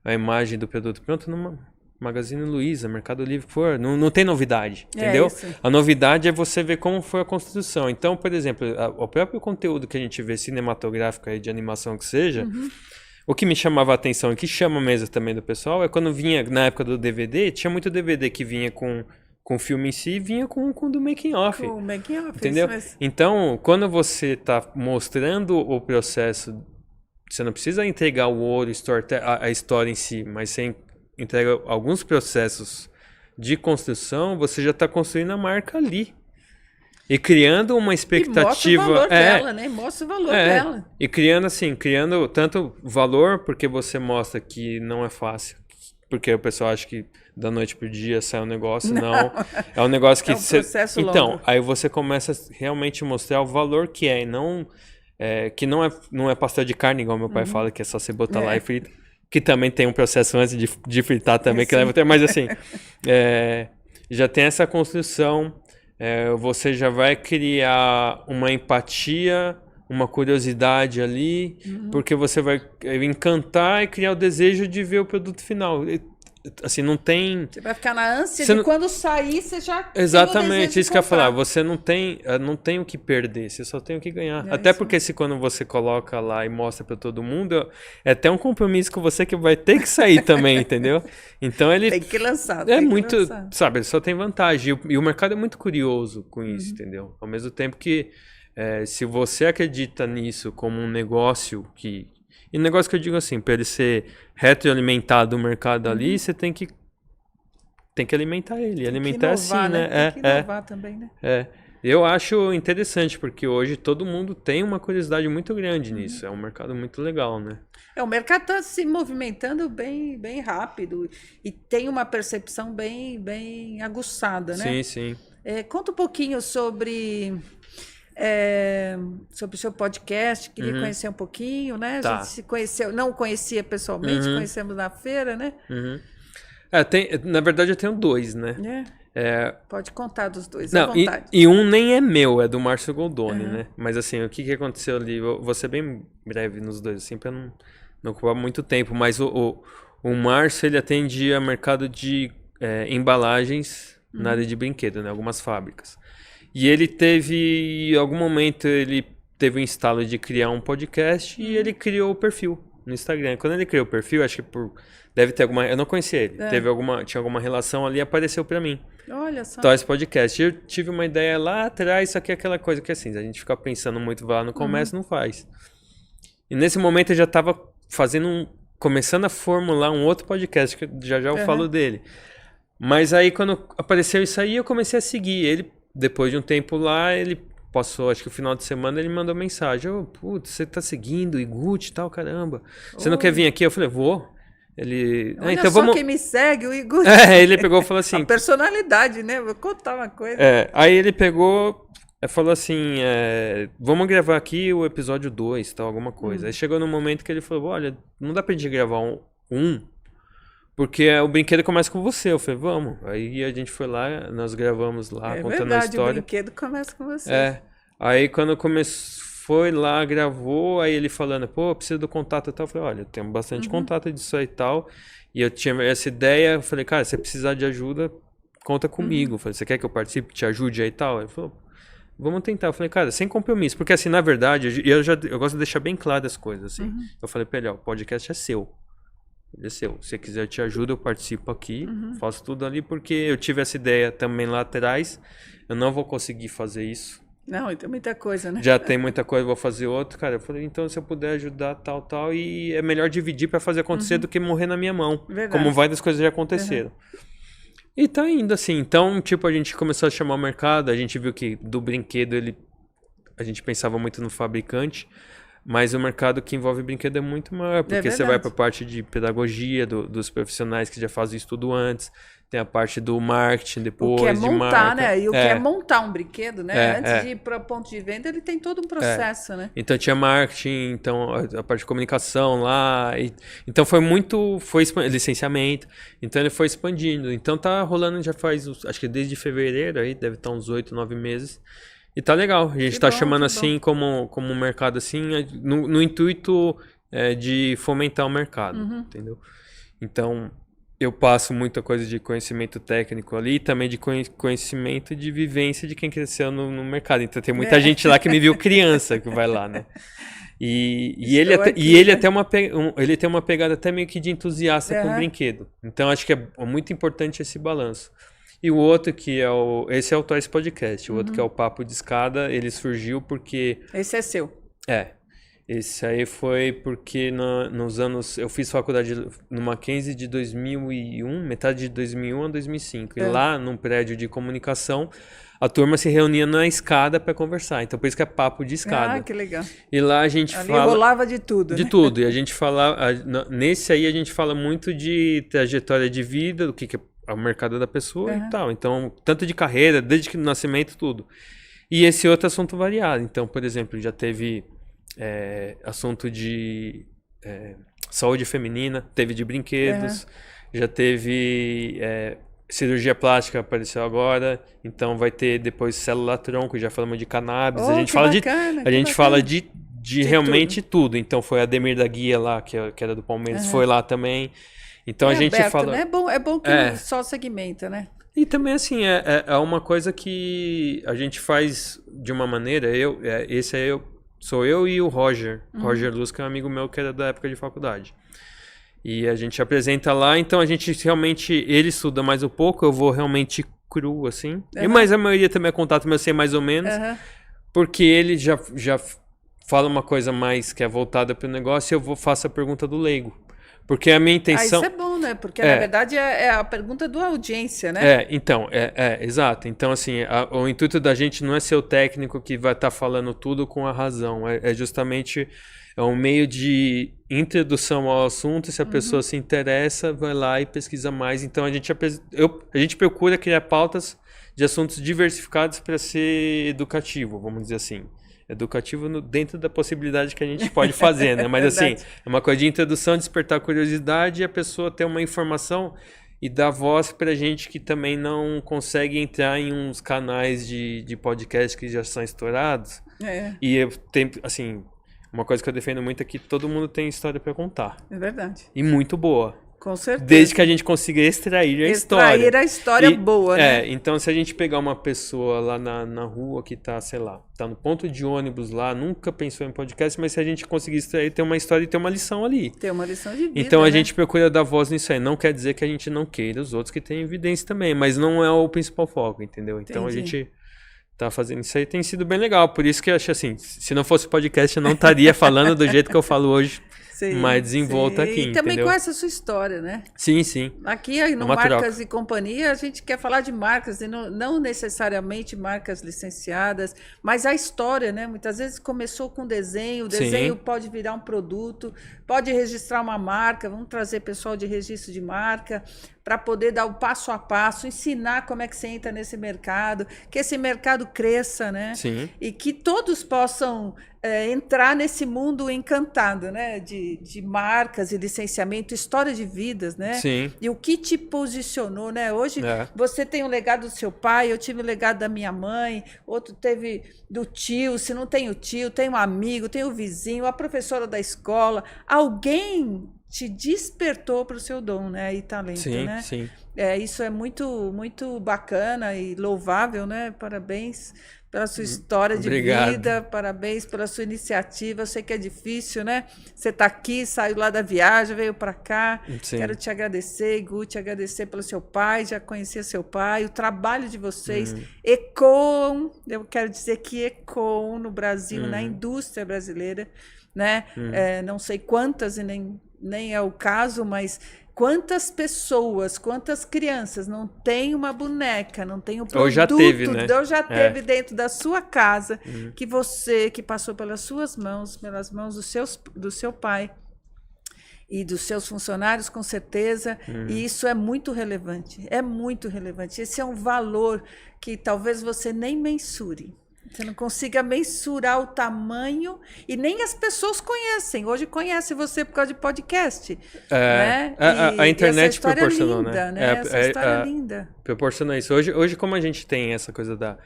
a imagem do produto pronto numa Magazine Luiza, Mercado Livre, não tem novidade, entendeu? A novidade é você ver como foi a construção. Então, por exemplo, o próprio conteúdo que a gente vê cinematográfico aí, de animação que seja, o que me chamava a atenção e que chama a mesa também do pessoal é quando vinha, na época do DVD, tinha muito DVD que vinha com o filme em si, vinha com do making off. Com o making off, entendeu? Então, quando você está mostrando o processo, você não precisa entregar o ouro, a história em si, mas você entrega alguns processos de construção, você já está construindo a marca ali. E criando uma expectativa. E mostra o valor dela, né? Mostra o valor dela. E criando tanto valor, porque você mostra que não é fácil. Porque o pessoal acha que da noite pro dia sai um negócio. Não. É um negócio que... É um processo longo. Então, aí você começa a realmente mostrar o valor que é. E não, que não é pastel de carne, igual meu pai fala, que é só você botar lá e frita. Que também tem um processo antes de fritar também, que leva até. Mas assim, já tem essa construção. Você já vai criar uma empatia, uma curiosidade ali, porque você vai encantar e criar o desejo de ver o produto final. Assim, não tem... Você vai ficar na ânsia de quando sair, você já... Exatamente, isso que eu ia falar. Você não tem o que perder, você só tem o que ganhar. Até porque quando você coloca lá e mostra para todo mundo, é até um compromisso com você que vai ter que sair também, entendeu? Então ele... Tem que lançar. Sabe, ele só tem vantagem. E o mercado é muito curioso com isso, entendeu? Ao mesmo tempo que se você acredita nisso como um negócio que... E o negócio que eu digo assim, para ele ser retroalimentado o mercado ali, você tem que alimentar ele. Alimentar inovar, assim, né? Tem que inovar também, né? Eu acho interessante, porque hoje todo mundo tem uma curiosidade muito grande nisso. É um mercado muito legal, né? O mercado está se movimentando bem, bem rápido e tem uma percepção bem, bem aguçada, né? Sim, sim. Conta um pouquinho sobre o seu podcast, queria conhecer um pouquinho, né? A gente se conheceu, não conhecia pessoalmente, conhecemos na feira, né? Na verdade eu tenho 2, né? Pode contar dos 2, não, à vontade. E um nem é meu, é do Márcio Goldoni, né? Mas assim, o que aconteceu ali, vou ser bem breve nos 2, assim, pra não ocupar muito tempo, mas o Márcio, ele atendia mercado de embalagens na área de brinquedo, né? Algumas fábricas. E ele em algum momento, ele teve o instalo de criar um podcast e ele criou o perfil. no Instagram. Quando ele criou o perfil, acho que deve ter alguma... Eu não conhecia ele. Tinha alguma relação ali, apareceu pra mim. Olha só. Então, esse podcast. Eu tive uma ideia lá atrás, só que é aquela coisa que assim, a gente fica pensando muito, vai lá no começo, não faz. E nesse momento eu já tava começando a formular um outro podcast, que já eu falo dele. Mas aí quando apareceu isso aí, eu comecei a seguir. Ele, depois de um tempo lá, ele passou, acho que o final de semana, ele mandou mensagem. Putz, você tá seguindo o Iguchi e tal, caramba. Você não quer vir aqui? Eu falei, vou. Ele... Olha então só vamos... quem me segue, o Iguchi. Ele pegou e falou assim... A personalidade, né? Vou contar uma coisa. Aí ele pegou... falou assim, vamos gravar aqui o episódio 2, tal, alguma coisa. Aí chegou no momento que ele falou, olha, não dá pra gente gravar porque o brinquedo começa com você. Eu falei, vamos. Aí a gente foi lá, nós gravamos lá, contando a história. O brinquedo começa com você. Aí quando foi lá, gravou, aí ele falando, pô, preciso do contato e tal. Eu falei, olha, eu tenho bastante contato disso aí e tal. E eu tinha essa ideia, eu falei, cara, se você precisar de ajuda, conta comigo. Eu falei, você quer que eu participe, te ajude aí e tal? Ele falou, vamos tentar. Eu falei, cara, sem compromisso. Porque assim, na verdade, eu gosto de deixar bem claro as coisas, assim. Eu falei pra ele, ó, o podcast é seu. Ele é seu. Se você quiser, eu te ajudo, eu participo aqui. Faço tudo ali, porque eu tive essa ideia também lá atrás. Eu não vou conseguir fazer isso. Não, tem muita coisa, né? Já tem muita coisa, vou fazer outro. Cara, eu falei, então se eu puder ajudar, tal. E é melhor dividir pra fazer acontecer do que morrer na minha mão. Verdade. Como várias coisas já aconteceram. E tá indo assim. Então, tipo, a gente começou a chamar o mercado. A gente viu que do brinquedo, a gente pensava muito no fabricante. Mas o mercado que envolve brinquedo é muito maior. Porque você vai pra parte de pedagogia, dos profissionais que já fazem isso tudo antes. Tem a parte do marketing depois, o que é de montar, marca. né? E o que é montar um brinquedo, né? Antes de ir para ponto de venda, ele tem todo um processo, né? Então tinha marketing, então a parte de comunicação lá. Então foi licenciamento. Então ele foi expandindo. Então tá rolando já faz, acho que desde fevereiro, aí deve estar uns 8, 9 meses. E tá legal. A gente tá chamando assim como um mercado assim, no intuito de fomentar o mercado, entendeu? Então... Eu passo muita coisa de conhecimento técnico ali e também de conhecimento de vivência de quem cresceu no mercado. Então tem muita gente lá que me viu criança que vai lá, né? E ele tem uma pegada até meio que de entusiasta com o brinquedo. Então acho que é muito importante esse balanço. E o outro que esse é o Toys Podcast. O outro que é o Papo de Escada, ele surgiu porque... Esse é seu. Esse aí foi porque nos anos... Eu fiz faculdade no Mackenzie de 2001, metade de 2001 a 2005. E lá, num prédio de comunicação, a turma se reunia na escada para conversar. Então, por isso que é papo de escada. Ah, que legal. E lá a gente rolava de tudo, de tudo. E a gente fala... Nesse aí, a gente fala muito de trajetória de vida, do que é o mercado da pessoa e tal. Então, tanto de carreira, desde que no nascimento, tudo. E esse outro assunto variado. Então, por exemplo, já teve... assunto de saúde feminina, teve de brinquedos, já teve cirurgia plástica, apareceu agora, então vai ter depois célula-tronco, já falamos de cannabis, a gente fala fala de realmente tudo. Então foi a Ademir da Guia lá, que era do Palmeiras, foi lá também. Então a gente aberto, fala... Né? É bom que só segmenta, né? E também, assim, é uma coisa que a gente faz de uma maneira, sou eu e o Roger Luz, que é um amigo meu que era da época de faculdade. E a gente apresenta lá, então a gente realmente, ele estuda mais um pouco, eu vou realmente cru, assim. Mas a maioria também é contato meu, sei mais ou menos, porque ele já fala uma coisa mais que é voltada para o negócio e eu faço a pergunta do leigo. Porque a minha intenção... isso é bom, né? Porque, na verdade, é a pergunta da audiência, né? Exato. Então, assim, o intuito da gente não é ser o técnico que vai estar falando tudo com a razão. É justamente um meio de introdução ao assunto. Se a pessoa se interessa, vai lá e pesquisa mais. Então, a gente procura criar pautas de assuntos diversificados para ser educativo, vamos dizer assim. Educativo dentro da possibilidade que a gente pode fazer, né? Mas assim, é uma coisa de introdução, despertar curiosidade e a pessoa ter uma informação e dar voz pra gente que também não consegue entrar em uns canais de podcast que já são estourados. E eu tenho, assim, uma coisa que eu defendo muito é que todo mundo tem história pra contar. É verdade. E muito boa. Com certeza. Desde que a gente consiga extrair a história. Extrair a história boa, né? Então se a gente pegar uma pessoa lá na rua que tá, sei lá, tá no ponto de ônibus lá, nunca pensou em podcast, mas se a gente conseguir extrair, ter uma história e ter uma lição ali. Tem uma lição de vida, então a né? gente procura dar voz nisso aí. Não quer dizer que a gente não queira os outros que têm evidência também, mas não é o principal foco, entendeu? Então a gente tá fazendo isso aí, tem sido bem legal. Por isso que eu acho assim, se não fosse podcast, eu não estaria falando do jeito que eu falo hoje. Sim, mais desenvolta aqui, e também entendeu? conhece a sua história, né? Sim, sim. Aqui no Marcas e Companhia, a gente quer falar de marcas, e não necessariamente marcas licenciadas, mas a história, né? Muitas vezes começou com desenho, o desenho pode virar um produto, pode registrar uma marca, vamos trazer pessoal de registro de marca, para poder dar o passo a passo, ensinar como é que você entra nesse mercado, que esse mercado cresça, né? Sim. E que todos possam entrar nesse mundo encantado, né? De marcas e licenciamento, história de vidas, né? Sim. E o que te posicionou, né? Hoje você tem o legado do seu pai, eu tive o legado da minha mãe, outro teve do tio, se não tem o tio, tem um amigo, tem o vizinho, a professora da escola, alguém te despertou para o seu dom, né? E talento, né? Sim. Isso é muito, muito bacana e louvável, né? Parabéns pela sua história de vida, parabéns pela sua iniciativa. Eu sei que é difícil, né? Você está aqui, saiu lá da viagem, veio para cá. Sim. Quero te agradecer, Gu, te agradecer pelo seu pai, já conhecia seu pai, o trabalho de vocês ecoam, eu quero dizer que ecoam no Brasil, na indústria brasileira, né? Não sei quantas e nem é o caso, mas quantas pessoas, quantas crianças não tem uma boneca, não tem um produto, ou já teve, né? Ou já teve dentro da sua casa, que passou pelas suas mãos, pelas mãos do seu pai e dos seus funcionários, com certeza, e isso é muito relevante, Esse é um valor que talvez você nem mensure. Você não consiga mensurar o tamanho e nem as pessoas conhecem. Hoje conhecem você por causa de podcast. Né? A internet proporcionou, linda, né? Essa história é linda. Proporciona isso. Hoje, como a gente tem essa coisa da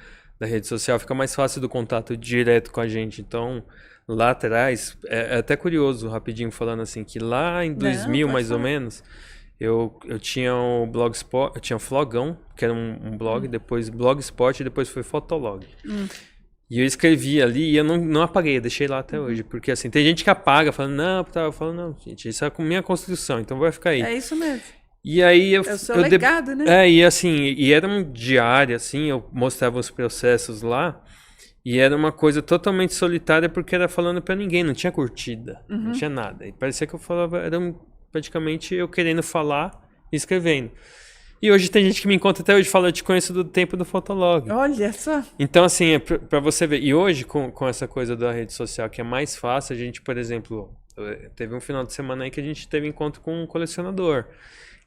rede social, fica mais fácil do contato direto com a gente. Então, lá atrás, é até curioso, rapidinho falando assim, que lá em 2000, mais ou menos, eu tinha um Blogspot, eu tinha um Flogão, que era um blog, depois Blogspot e depois foi Fotolog. E eu escrevi ali e eu não apaguei, eu deixei lá até hoje. Porque assim, tem gente que apaga, falando, eu falo, não, gente, isso é com minha construção, então vai ficar aí. É isso mesmo. E aí é o seu legado, né? E assim, era um diário, assim, eu mostrava os processos lá. E era uma coisa totalmente solitária porque era falando pra ninguém, não tinha curtida, não tinha nada. E parecia que eu falava, era praticamente eu querendo falar e escrevendo. E hoje tem gente que me encontra até hoje e fala, eu te conheço do tempo do Fotolog. Olha só. Então, assim, pra você ver. E hoje, com essa coisa da rede social, que é mais fácil, a gente, por exemplo, teve um final de semana aí que a gente teve encontro com um colecionador.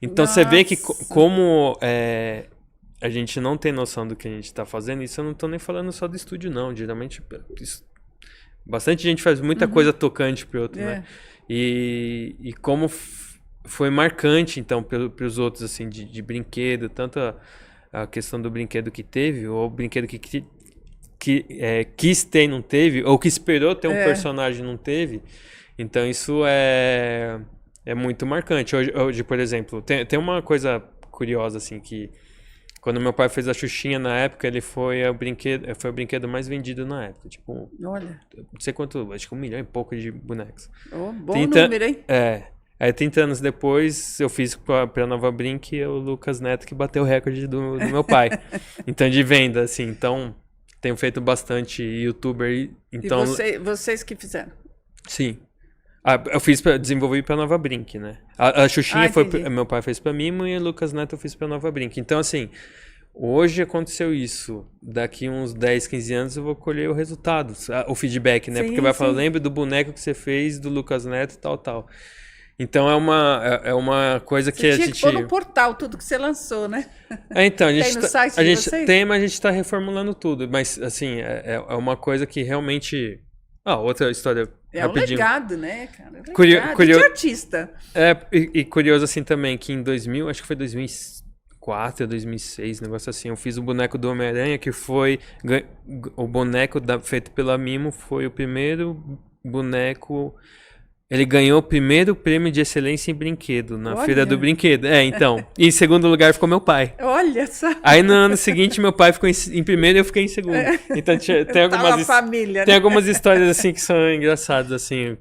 Então, você vê que como a gente não tem noção do que a gente tá fazendo, isso eu não tô nem falando só do estúdio, não. Geralmente, bastante gente faz muita coisa tocante pro outro, né? E como foi marcante, então, para os outros, assim, de brinquedo, tanto a questão do brinquedo que teve, ou o brinquedo que quis ter e não teve, ou que esperou ter um personagem e não teve. Então, isso é muito marcante. Hoje, por exemplo, tem uma coisa curiosa, assim, que quando meu pai fez a Xuxinha na época, ele foi o brinquedo mais vendido na época. Tipo, olha, não sei quanto, acho que 1 milhão e pouco de bonecos. Bom número, hein? Aí 30 anos depois, eu fiz pra Nova Brinque e o Lucas Neto que bateu o recorde do meu pai. Então, de venda, assim. Então, tenho feito bastante youtuber. Então, e vocês que fizeram? Sim. Eu desenvolvi pra Nova Brinque, né? A Xuxinha meu pai fez pra Mimo e o Lucas Neto eu fiz pra Nova Brinque. Então, assim, hoje aconteceu isso. Daqui uns 10, 15 anos eu vou colher o resultado, o feedback, né? Porque vai falar, lembra do boneco que você fez, do Lucas Neto, tal. Então é uma coisa que a gente... Você tinha que pôr no portal tudo que você lançou, né? Então, a gente tem no site de vocês? Tem, mas a gente está reformulando tudo. Mas, assim, é uma coisa que realmente... outra história rapidinho. É um legado, né, cara? De artista. E curioso, assim, também, que em 2000, acho que foi 2004, 2006, negócio assim, eu fiz o boneco do Homem-Aranha, que foi... O boneco feito pela Mimo foi o primeiro boneco... Ele ganhou o primeiro prêmio de excelência em brinquedo, na Feira do Brinquedo. Então. E em segundo lugar ficou meu pai. Olha só. Aí no ano seguinte meu pai ficou em primeiro e eu fiquei em segundo. Então tem algumas histórias assim que são engraçadas, assim.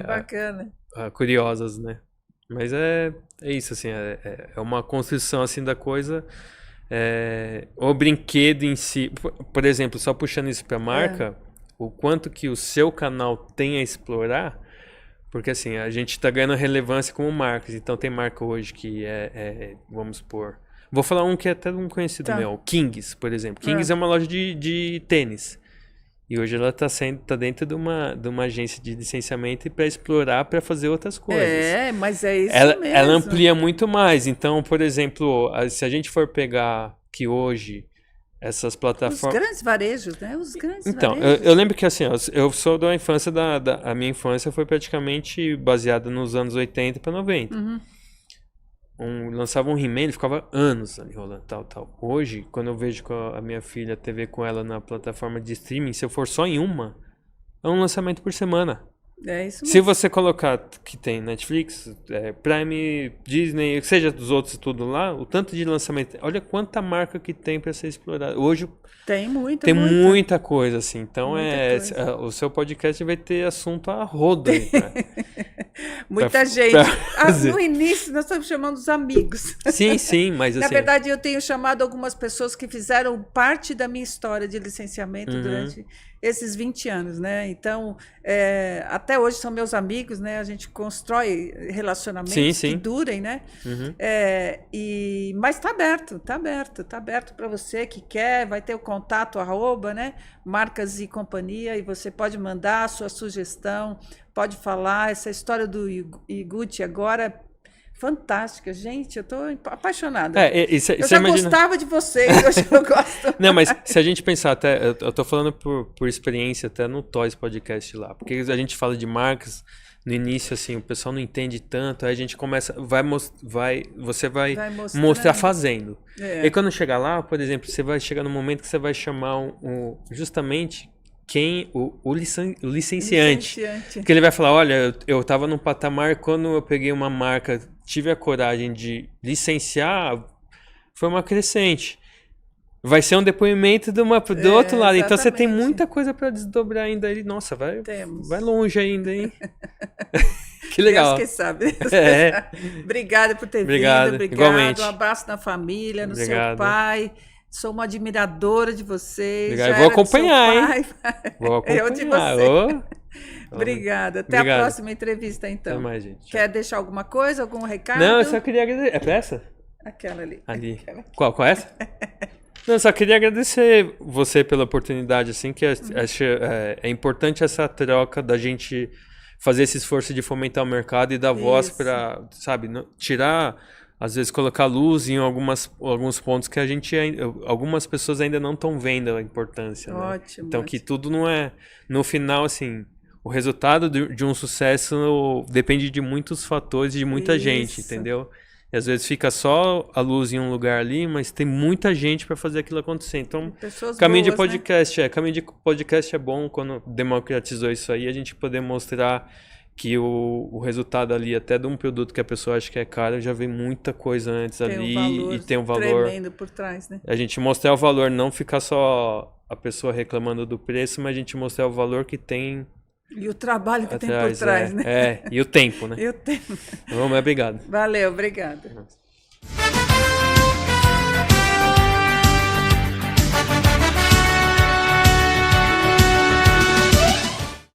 Bacana. Curiosas, né? Mas é isso, assim. É uma construção assim da coisa. O brinquedo em si. Por exemplo, só puxando isso pra marca, o quanto que o seu canal tem a explorar. Porque assim, a gente tá ganhando relevância como marcas. Então tem marca hoje que vamos supor... Vou falar um que é até um conhecido meu. Kings, por exemplo. Kings é uma loja de tênis. E hoje ela tá dentro de uma agência de licenciamento para explorar, para fazer outras coisas. Mas é isso mesmo. Ela amplia muito mais. Então, por exemplo, se a gente for pegar que hoje... essas plataformas... Os grandes varejos, né? Os grandes então, varejos. Eu lembro que assim, eu sou da infância a minha infância foi praticamente baseada nos anos 80 para 90. Lançava um He-Man, ele ficava anos ali rolando, tal. Hoje, quando eu vejo com a minha filha, a TV com ela na plataforma de streaming, se eu for só em uma, é um lançamento por semana. É isso mesmo. Se você colocar que tem Netflix, Prime, Disney, seja dos outros tudo lá, o tanto de lançamento, olha quanta marca que tem para ser explorada. Hoje tem muita coisa assim. Então o seu podcast vai ter assunto a roda aí, muita gente. No início nós estamos chamando os amigos. Sim, mas assim... Na verdade, eu tenho chamado algumas pessoas que fizeram parte da minha história de licenciamento durante esses 20 anos, né? Então, até hoje são meus amigos, né? A gente constrói relacionamentos que durem, né? Mas tá aberto para você que quer, vai ter o contato @ né? Marcas e Companhia, e você pode mandar a sua sugestão, pode falar. Essa história do Iguchi agora fantástica, gente, eu tô apaixonada. Eu já gostava de vocês, hoje eu gosto. Não, mas se a gente pensar até, eu tô falando por experiência até no Toys Podcast lá, porque a gente fala de marcas, no início assim, o pessoal não entende tanto, aí a gente começa, você vai mostrar fazendo. E quando chegar lá, por exemplo, você vai chegar no momento que você vai chamar justamente o licenciante. Que ele vai falar, olha, eu tava num patamar quando eu peguei uma marca, tive a coragem de licenciar, foi uma crescente. Vai ser um depoimento do outro lado. Então você tem muita coisa para desdobrar ainda ali. Nossa, vai longe ainda, hein? Que legal. Deus que sabe. Obrigada por ter vindo. Obrigado. Igualmente. Um abraço na família, no seu pai. Sou uma admiradora de vocês. Eu vou acompanhar, hein? Vou acompanhar. Eu de você. Obrigada. Até a próxima entrevista, então. Até mais, gente. Quer deixar alguma coisa, algum recado? Não, eu só queria agradecer. É pra essa? Aquela ali. Qual essa? Não, eu só queria agradecer você pela oportunidade, assim, que acho é importante essa troca da gente fazer esse esforço de fomentar o mercado e dar voz para, sabe, tirar... Às vezes colocar luz em alguns pontos que algumas pessoas ainda não estão vendo a importância. Ótimo. Né? Então que tudo não é... No final, assim, o resultado de um sucesso depende de muitos fatores, de muita gente, entendeu? E às vezes fica só a luz em um lugar ali, mas tem muita gente para fazer aquilo acontecer. Então, caminho de podcast é bom quando democratizou isso aí, a gente poder mostrar que o resultado ali, até de um produto que a pessoa acha que é caro, já vem muita coisa antes ali e tem um valor tremendo por trás, né? A gente mostrar o valor, não ficar só a pessoa reclamando do preço, mas a gente mostrar o valor que tem e o trabalho que tem por trás, né? E o tempo, né? E o tempo. Obrigado. Valeu, obrigada.